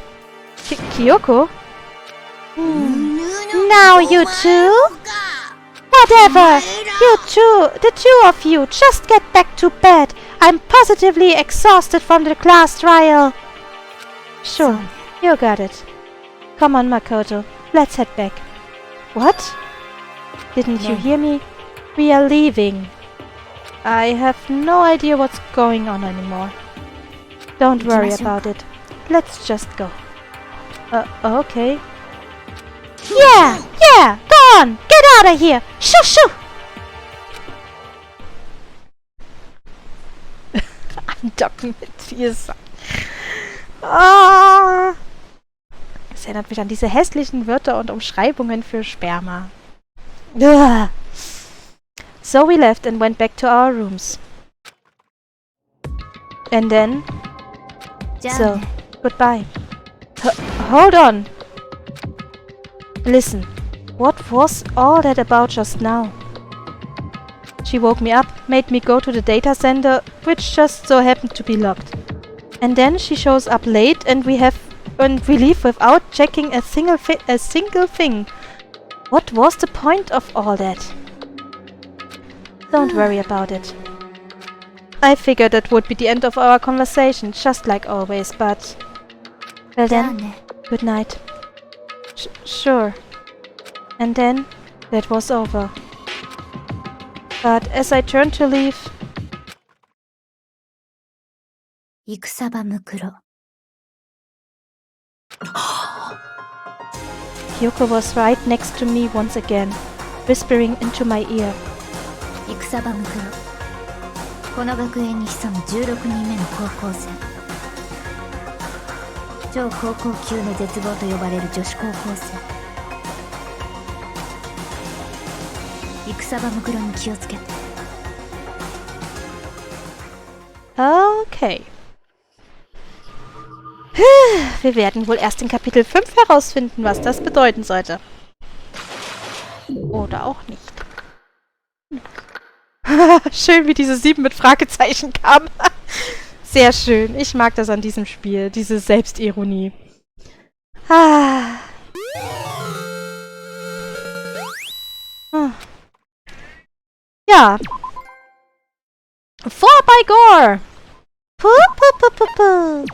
Speaker 4: Kyoko? Now you two? Whatever! You two, the two of you, just get back to bed. I'm positively exhausted from the class trial. Sure, you got it. Come on, Makoto. Let's head back. What? Didn't you hear me? We are leaving. I have no idea what's going on anymore. Don't worry about it. Let's just go. Okay. Yeah! Go on! Get out of here! Shoo shoo! Andocken mit Tiersa. Ah! Das erinnert mich an diese hässlichen Wörter und Umschreibungen für Sperma. Ugh. So we left and went back to our rooms. And then... So, goodbye. Hold on! Listen, what was all that about just now? She woke me up, made me go to the data center, which just so happened to be locked. And then she shows up late and we leave without checking a single thing. What was the point of all that? Don't worry about it. I figured that would be the end of our conversation, just like always, but... Well then, good night. Sure. And then, that was over. But as I turned to leave... Kyoko was right next to me once again, whispering into my ear.
Speaker 5: この学園に潜む16人目の高校生。超高校級の絶望と呼ばれる女子高校生。戦場ムクロに気をつけて。
Speaker 4: Okay. Wir werden wohl erst in Kapitel 5 herausfinden, was das bedeuten sollte. Oder auch nicht. Schön, wie diese 7 mit Fragezeichen kam. Sehr schön. Ich mag das an diesem Spiel. Diese Selbstironie. Ja. Vor bei Gore. Puh, puh, puh, puh, puh.